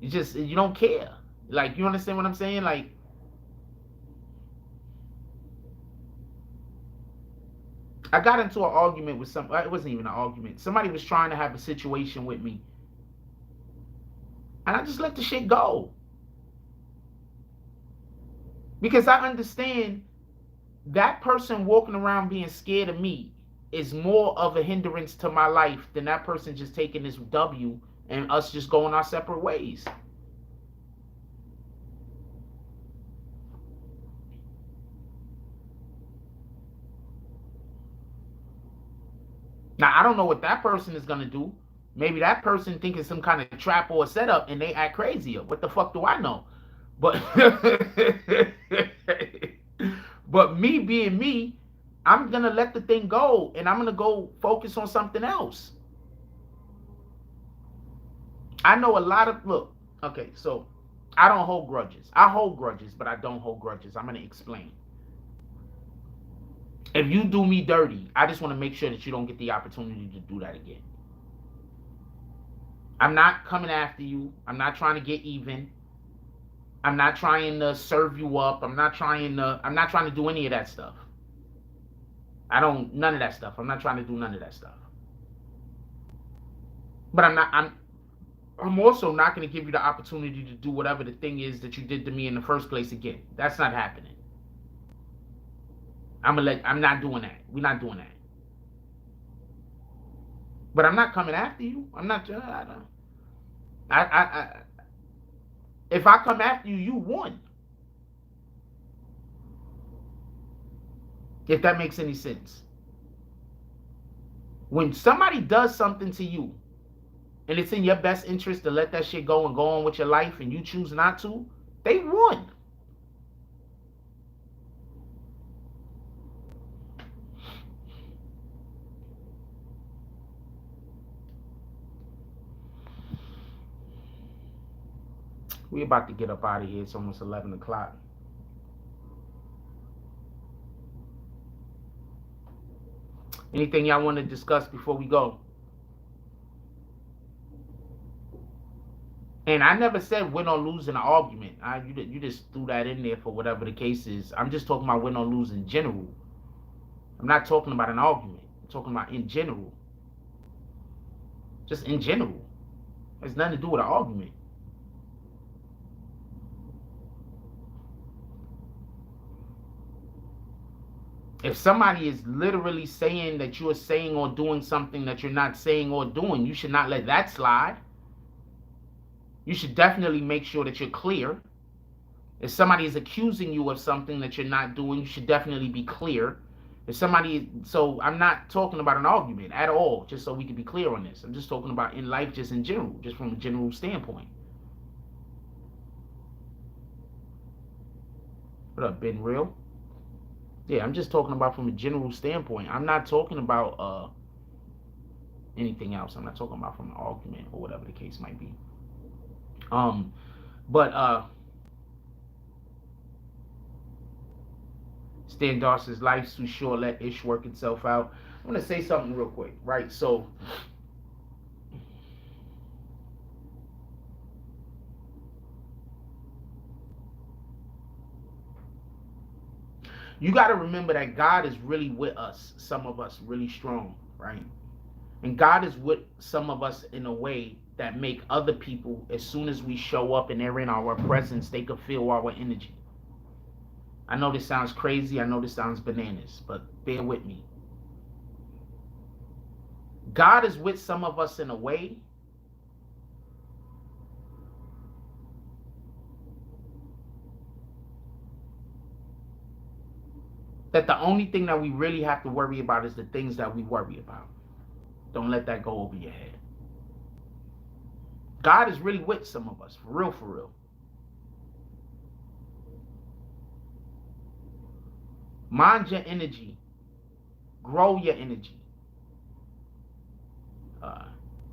You don't care. Like, you understand what I'm saying? Like, I got into an argument with it wasn't even an argument. Somebody was trying to have a situation with me. And I just let the shit go. Because I understand that person walking around being scared of me is more of a hindrance to my life than that person just taking this W and us just going our separate ways. Now, I don't know what that person is going to do. Maybe that person thinking some kind of trap or a setup and they act crazier. What the fuck do I know? But but me being me, I'm going to let the thing go and I'm going to go focus on something else. I know a lot of, look, okay, so I don't hold grudges. I hold grudges, but I don't hold grudges. I'm going to explain. If you do me dirty, I just want to make sure that you don't get the opportunity to do that again. I'm not coming after you. I'm not trying to get even. I'm not trying to serve you up. I'm not trying to do any of that stuff. None of that stuff. I'm not trying to do none of that stuff. But I'm also not going to give you the opportunity to do whatever the thing is that you did to me in the first place again. That's not happening. I'm not doing that. We're not doing that. But I'm not coming after you. I'm not. If I come after you, you won. If that makes any sense. When somebody does something to you, and it's in your best interest to let that shit go and go on with your life, and you choose not to, they won. We're about to get up out of here. It's almost 11 o'clock. Anything y'all want to discuss before we go? And I never said win or lose in an argument. You just threw that in there for whatever the case is. I'm just talking about win or lose in general. I'm not talking about an argument. I'm talking about in general. Just in general. It has nothing to do with an argument. If somebody is literally saying that you are saying or doing something that you're not saying or doing, you should not let that slide. You should definitely make sure that you're clear. If somebody is accusing you of something that you're not doing, you should definitely be clear. So I'm not talking about an argument at all, just so we can be clear on this. I'm just talking about in life, just in general, just from a general standpoint. What up, Ben Real? Yeah, I'm just talking about from a general standpoint. I'm not talking about anything else. I'm not talking about from an argument or whatever the case might be. Stan Darcy's life's too short, let ish work itself out. I'm gonna say something real quick, right? So you got to remember that God is really with us, some of us really strong, right? And God is with some of us in a way that make other people, as soon as we show up and they're in our presence, they can feel our energy. I know this sounds crazy. I know this sounds bananas, but bear with me. God is with some of us in a way that the only thing that we really have to worry about is the things that we worry about. Don't let that go over your head. God is really with some of us, for real, for real. Mind your energy. Grow your energy.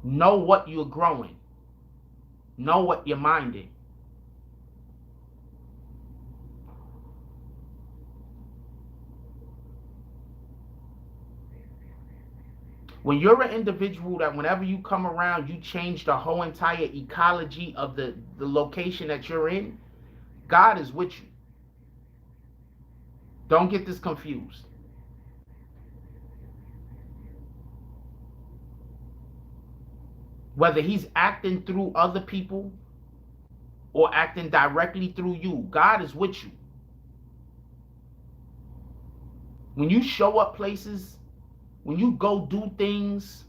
Know what you're growing. Know what you're minding. When you're an individual that whenever you come around, you change the whole entire ecology of the location that you're in, God is with you. Don't get this confused. Whether he's acting through other people or acting directly through you, God is with you. When you show up places, when you go do things,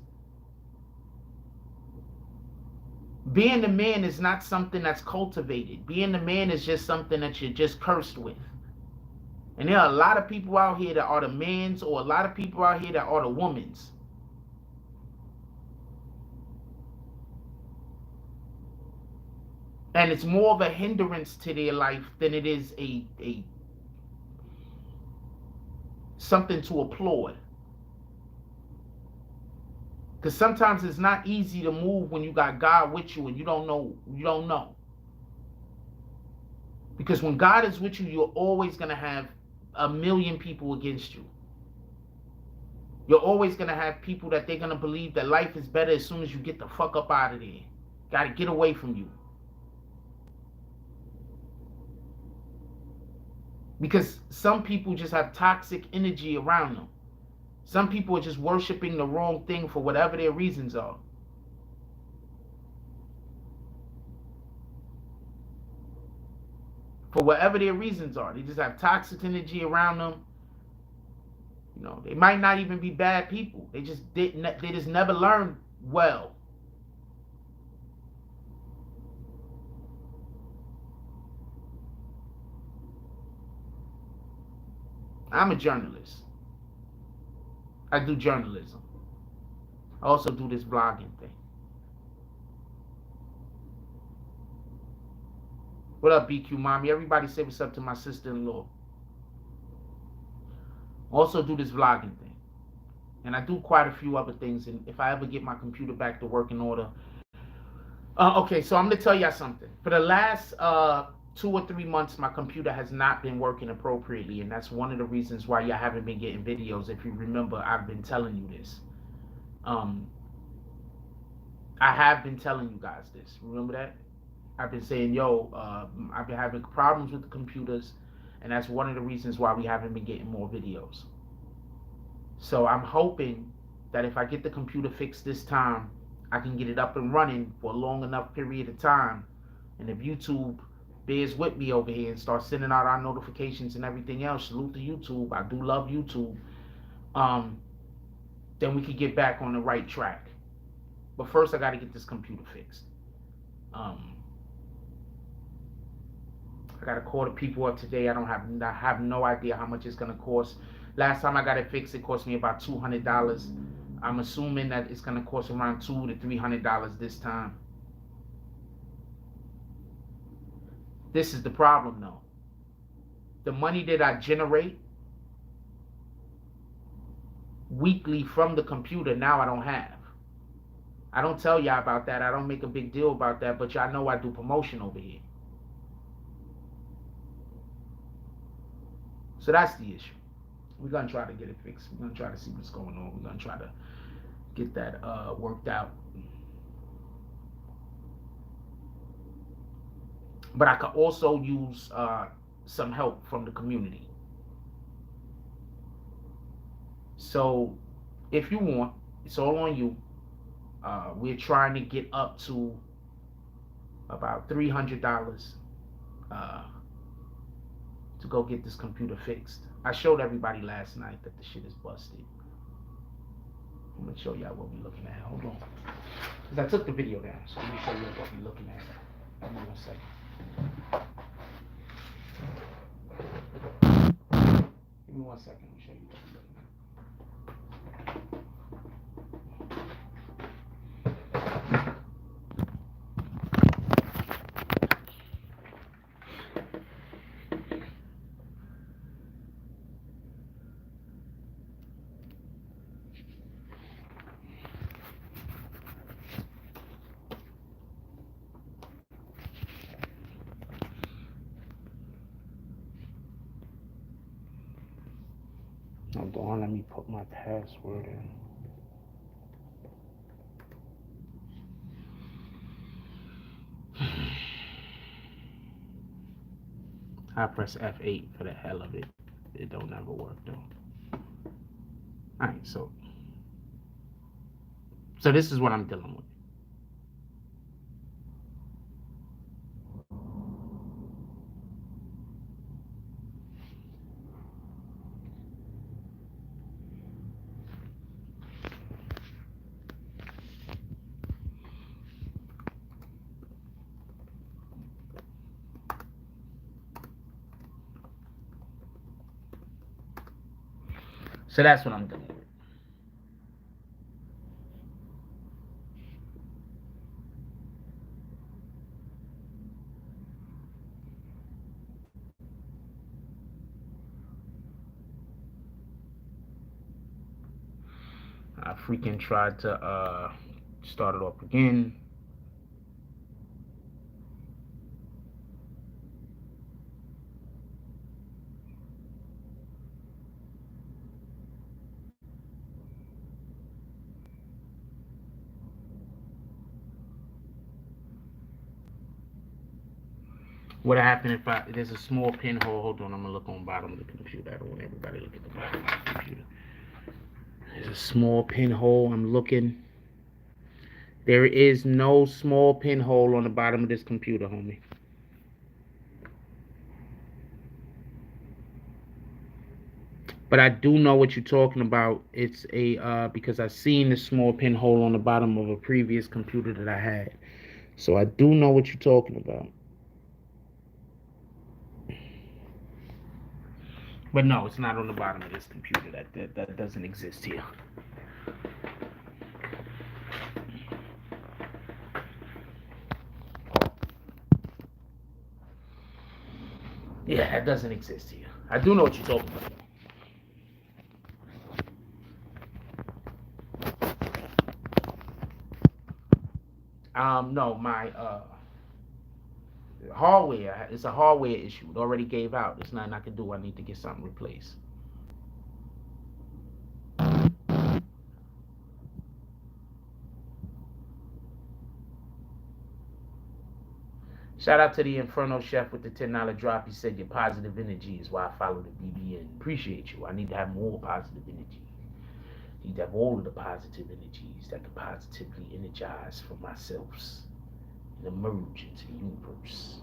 being a man is not something that's cultivated. Being a man is just something that you're just cursed with. And there are a lot of people out here that are the mans, or a lot of people out here that are the womans. And it's more of a hindrance to their life than it is a something to applaud. Because sometimes it's not easy to move when you got God with you and you don't know. Because when God is with you, you're always going to have a million people against you. You're always going to have people that they're going to believe that life is better as soon as you get the fuck up out of there. Got to get away from you. Because some people just have toxic energy around them. Some people are just worshiping the wrong thing for whatever their reasons are. For whatever their reasons are. They just have toxic energy around them. You know, they might not even be bad people. They just never learned well. I'm a journalist. I do journalism. I also do this blogging thing. What up, BQ Mommy? Everybody say what's up to my sister-in-law. Also do this vlogging thing. And I do quite a few other things. And if I ever get my computer back to working order. Okay, so I'm going to tell y'all something. For the last 2 or 3 months, my computer has not been working appropriately, and that's one of the reasons why y'all haven't been getting videos. If you remember, I've been telling you this. I have been telling you guys this. Remember that? I've been saying, I've been having problems with the computers, and that's one of the reasons why we haven't been getting more videos. So I'm hoping that if I get the computer fixed this time, I can get it up and running for a long enough period of time, and if YouTube bears with me over here and start sending out our notifications and everything else, salute to YouTube, I do love YouTube, then we could get back on the right track. But first I got to get this computer fixed. I got to call the people up today. I have no idea how much it's going to cost. Last time I got it fixed, it cost me about $200. I'm assuming that it's going to cost around $200 to $300 this time. This is the problem, though. The money that I generate weekly from the computer, now I don't have. I don't tell y'all about that. I don't make a big deal about that, but y'all know I do promotion over here. So that's the issue. We're going to try to get it fixed. We're going to try to see what's going on. We're going to try to get that worked out. But I could also use some help from the community. So if you want, it's all on you. We're trying to get up to about $300 uh, to go get this computer fixed. I showed everybody last night that the shit is busted. I'm gonna show y'all what we're looking at. Hold on, cause I took the video down, so let me show you what we're looking at. Give me 1 second. Give me 1 second. Let me show you what we're looking at. Hold on, let me put my password in. I press F8 for the hell of it. It don't ever work though. Alright, so this is what I'm dealing with. So that's what I'm dealing with. I freaking tried to start it up again. What happened if there's a small pinhole? Hold on, I'm gonna look on the bottom of the computer. I don't want everybody to look at the bottom of the computer. There's a small pinhole. I'm looking. There is no small pinhole on the bottom of this computer, homie. But I do know what you're talking about. It's a because I seen the small pinhole on the bottom of a previous computer that I had. So I do know what you're talking about. But no, it's not on the bottom of this computer. That doesn't exist here. Yeah, that doesn't exist here. I do know what you're talking about. No, my hardware, it's a hardware issue. It already gave out. There's nothing I can do. I need to get something replaced. Shout out to the Inferno Chef with the $10 drop. He said your positive energy is why I follow the BBN. Appreciate you. I need to have more positive energy. I need to have all of the positive energies that can positively energize for myself and emerge into the universe.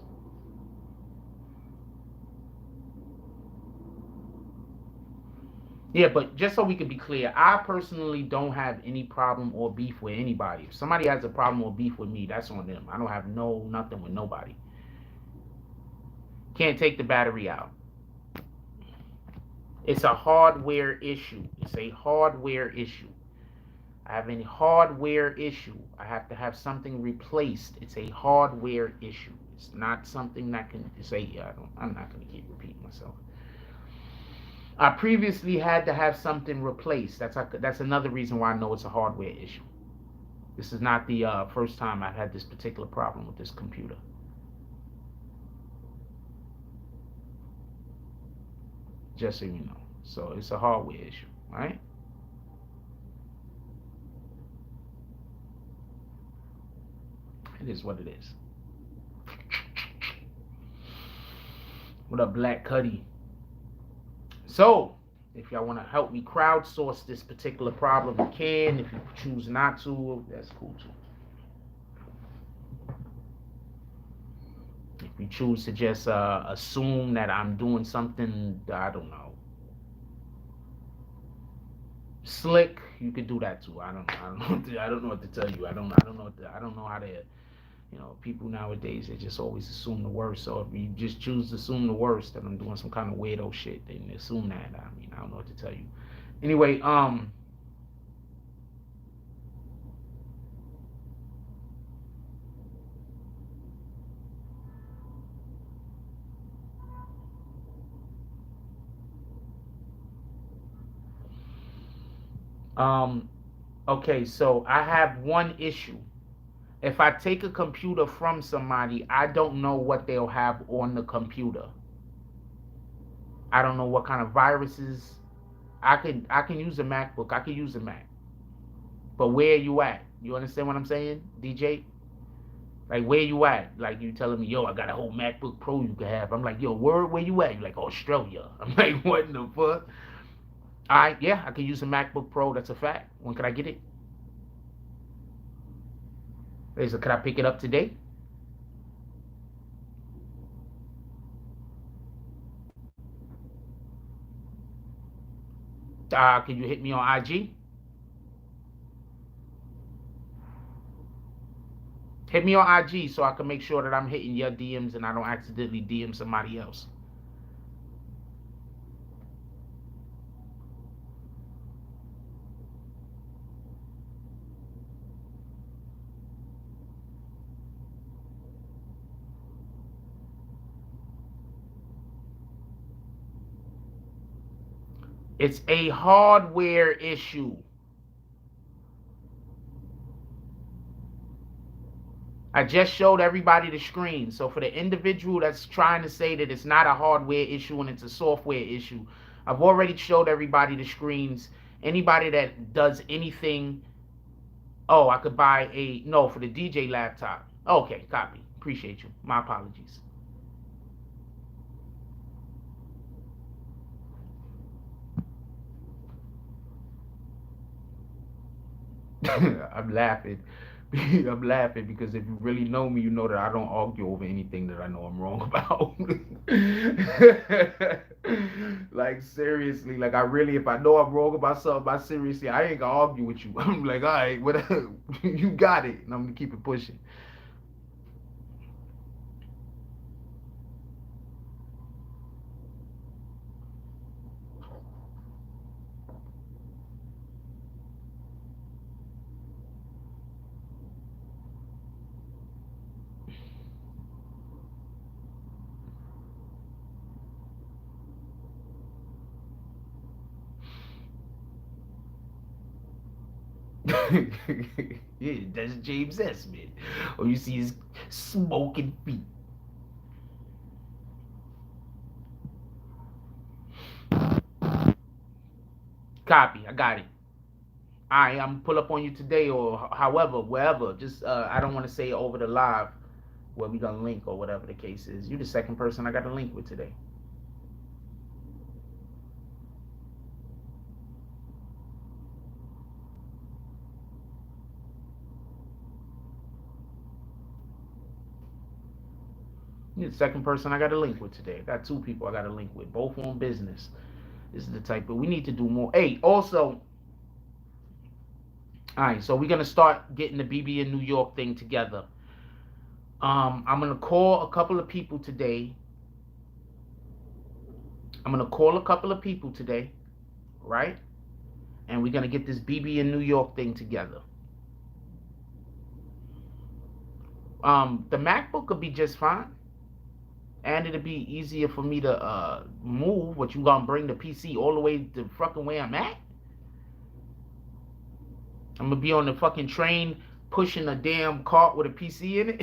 Yeah, but just so we can be clear, I personally don't have any problem or beef with anybody. If somebody has a problem or beef with me, that's on them. I don't have nothing with nobody. Can't take the battery out. It's a hardware issue. It's a hardware issue. I have a hardware issue. I have to have something replaced. It's a hardware issue. It's not something that can say, I'm not going to keep repeating myself. I previously had to have something replaced. That's another reason why I know it's a hardware issue. This is not the first time I've had this particular problem with this computer. Just so you know. So it's a hardware issue, right? It is what it is. What up, Black Cuddy? So, If y'all want to help me crowdsource this particular problem, you can. If you choose not to, that's cool too. If you choose to just assume that I'm doing something, I don't know, slick, you could do that too. I don't know what to tell you. I don't know how to. People nowadays, they just always assume the worst. So if you just choose to assume the worst, that I'm doing some kind of weirdo shit, then assume that. I mean, I don't know what to tell you. Anyway, okay, so I have one issue. If I take a computer from somebody, I don't know what they'll have on the computer. I don't know what kind of viruses. I can use a MacBook. I can use a Mac. But where are you at? You understand what I'm saying, DJ? Like, where you at? Like, you telling me, yo, I got a whole MacBook Pro you can have. I'm like, yo, where you at? You're like, Australia. I'm like, what in the fuck? All right, yeah, I can use a MacBook Pro. That's a fact. When can I get it? So, can I pick it up today? Can you hit me on IG? Hit me on IG so I can make sure that I'm hitting your DMs and I don't accidentally DM somebody else. It's a hardware issue. I just showed everybody the screen. So for the individual that's trying to say that it's not a hardware issue and it's a software issue, I've already showed everybody the screens. Anybody that does anything, oh, I could buy no, for the DJ laptop. Okay, copy. Appreciate you. My apologies. I'm laughing. I'm laughing because if you really know me, you know that I don't argue over anything that I know I'm wrong about. Like, seriously, like, if I know I'm wrong about something, I ain't gonna argue with you. I'm like, all right, whatever, you got it, and I'm gonna keep it pushing. Yeah, that's James Esmond. Or you see his smoking feet. Copy. I got it. All right, I'm gonna pull up on you today or however, wherever. Just I don't want to say over the live where we gonna link or whatever the case is. You the second person I got to link with today. You're the second person I got to link with today. I got two people I got to link with, both on business. This is the type of we need to do more. Hey, also, all right, so we're gonna start getting the BB in New York thing together. I'm gonna call a couple of people today. Right? And we're gonna get this BB in New York thing together. The MacBook could be just fine, and it'll be easier for me to move. What you gonna bring the PC all the way to fucking where I'm at? I'm gonna be on the fucking train pushing a damn cart with a PC in it.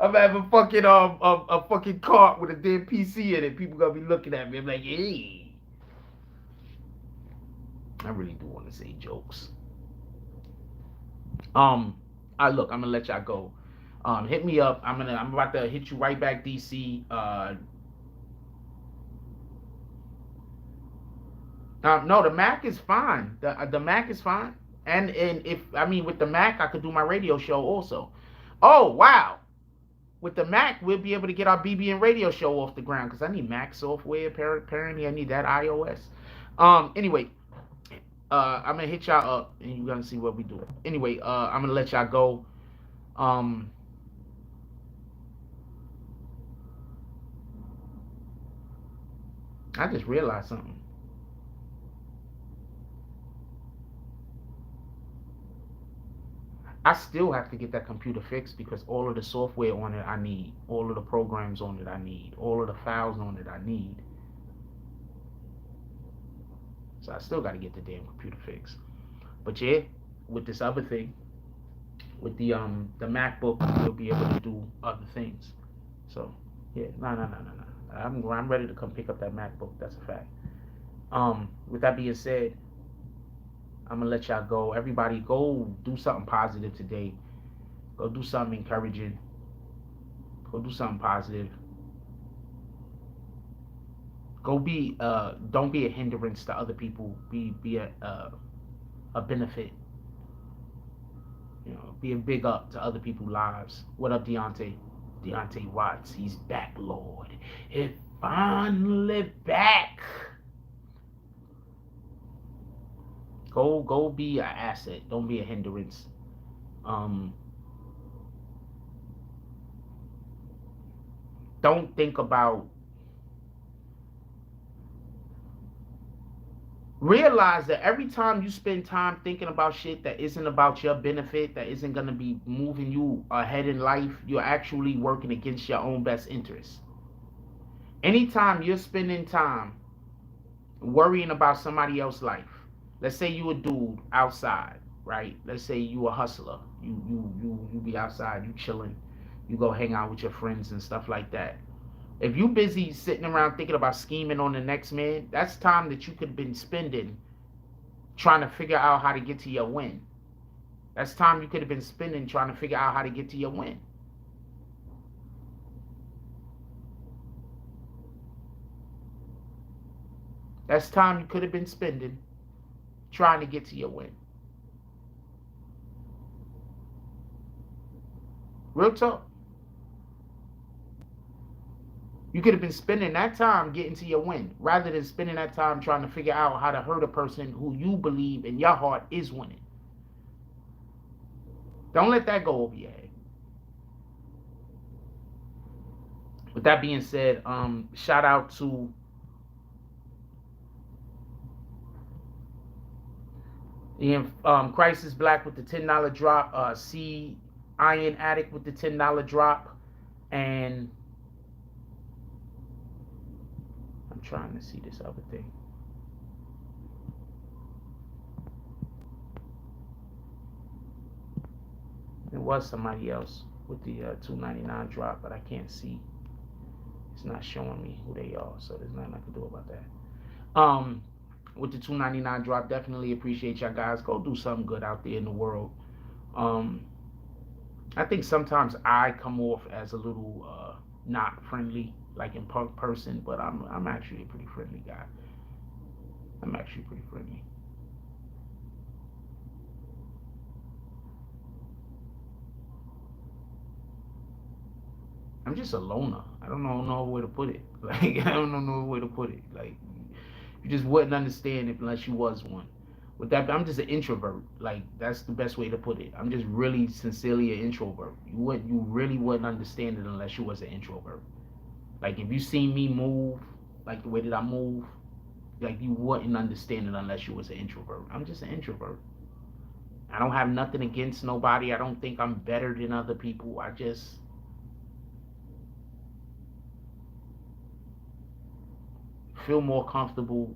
I'm having fucking a fucking cart with a damn PC in it. People gonna be looking at me. I'm like, hey. I really do want to say jokes. Look, I'm gonna let y'all go. Hit me up. I'm about to hit you right back, DC. No, the Mac is fine. The Mac is fine. And if I mean with the Mac, I could do my radio show also. Oh wow! With the Mac, we'll be able to get our BBN radio show off the ground because I need Mac software. Apparently, I need that iOS. Anyway, I'm gonna hit y'all up and you're gonna see what we do. Anyway, I'm gonna let y'all go. Um, I just realized something. I still have to get that computer fixed because all of the software on it I need, all of the programs on it I need, all of the files on it I need. So I still got to get the damn computer fixed. But yeah, with this other thing, with the MacBook, you'll be able to do other things. So yeah, no. I'm ready to come pick up that MacBook. That's a fact. With that being said, I'm gonna let y'all go. Everybody, go do something positive today. Go do something encouraging. Go do something positive. Go be don't be a hindrance to other people. Be a benefit. You know, be a big up to other people's lives. What up, Deontay? Deontay Watts, he's back, Lord. He's finally back. Go be an asset. Don't be a hindrance. Don't think about. Realize that every time you spend time thinking about shit that isn't about your benefit, that isn't gonna be moving you ahead in life, you're actually working against your own best interests. Anytime you're spending time worrying about somebody else's life, let's say you a dude outside, right? Let's say you a hustler. You be outside, you chilling, you go hang out with your friends and stuff like that. If you busy sitting around thinking about scheming on the next man, that's time that you could have been spending trying to figure out how to get to your win. That's time you could have been spending trying to figure out how to get to your win. That's time you could have been spending trying to get to your win. Real talk. You could have been spending that time getting to your win rather than spending that time trying to figure out how to hurt a person who you believe in your heart is winning. Don't let that go over your head. With that being said, shout out to Crisis Black with the $10 drop, C Iron Addict with the $10 drop, and I'm trying to see this other thing. It was somebody else with the $2.99 drop, but I can't see. It's not showing me who they are, so there's nothing I can do about that. With the $2.99 drop, definitely appreciate y'all guys. Go do something good out there in the world. I think sometimes I come off as a little not friendly, like in person, but I'm actually a pretty friendly guy. I'm actually pretty friendly. I'm just a loner. I don't know no way to put it. Like I don't know no way to put it. Like you just wouldn't understand it unless you was one. With that, I'm just an introvert. Like that's the best way to put it. I'm just really sincerely an introvert. You really wouldn't understand it unless you was an introvert. Like if you seen me move, like the way that I move, like you wouldn't understand it unless you was an introvert. I'm just an introvert. I don't have nothing against nobody. I don't think I'm better than other people. I just feel more comfortable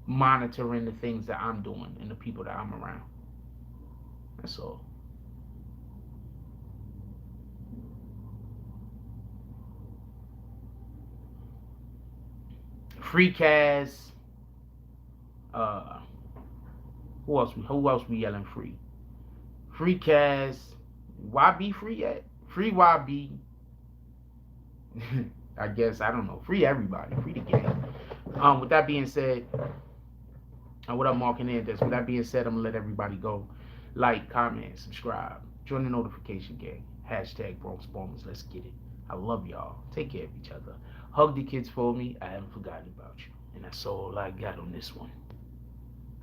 monitoring the things that I'm doing and the people that I'm around. That's all. Free Kaz. Who else we yelling free? Free Kaz. YB free yet? Free YB. I guess, I don't know. Free everybody. Free the game. With that being said, what I'm marking in this. With that being said, I'm gonna let everybody go. Like, comment, subscribe, join the notification gang. Hashtag Bronx Bombers. Let's get it. I love y'all. Take care of each other. Hug the kids for me. I haven't forgotten about you. And that's all I got on this one.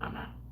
I'm out.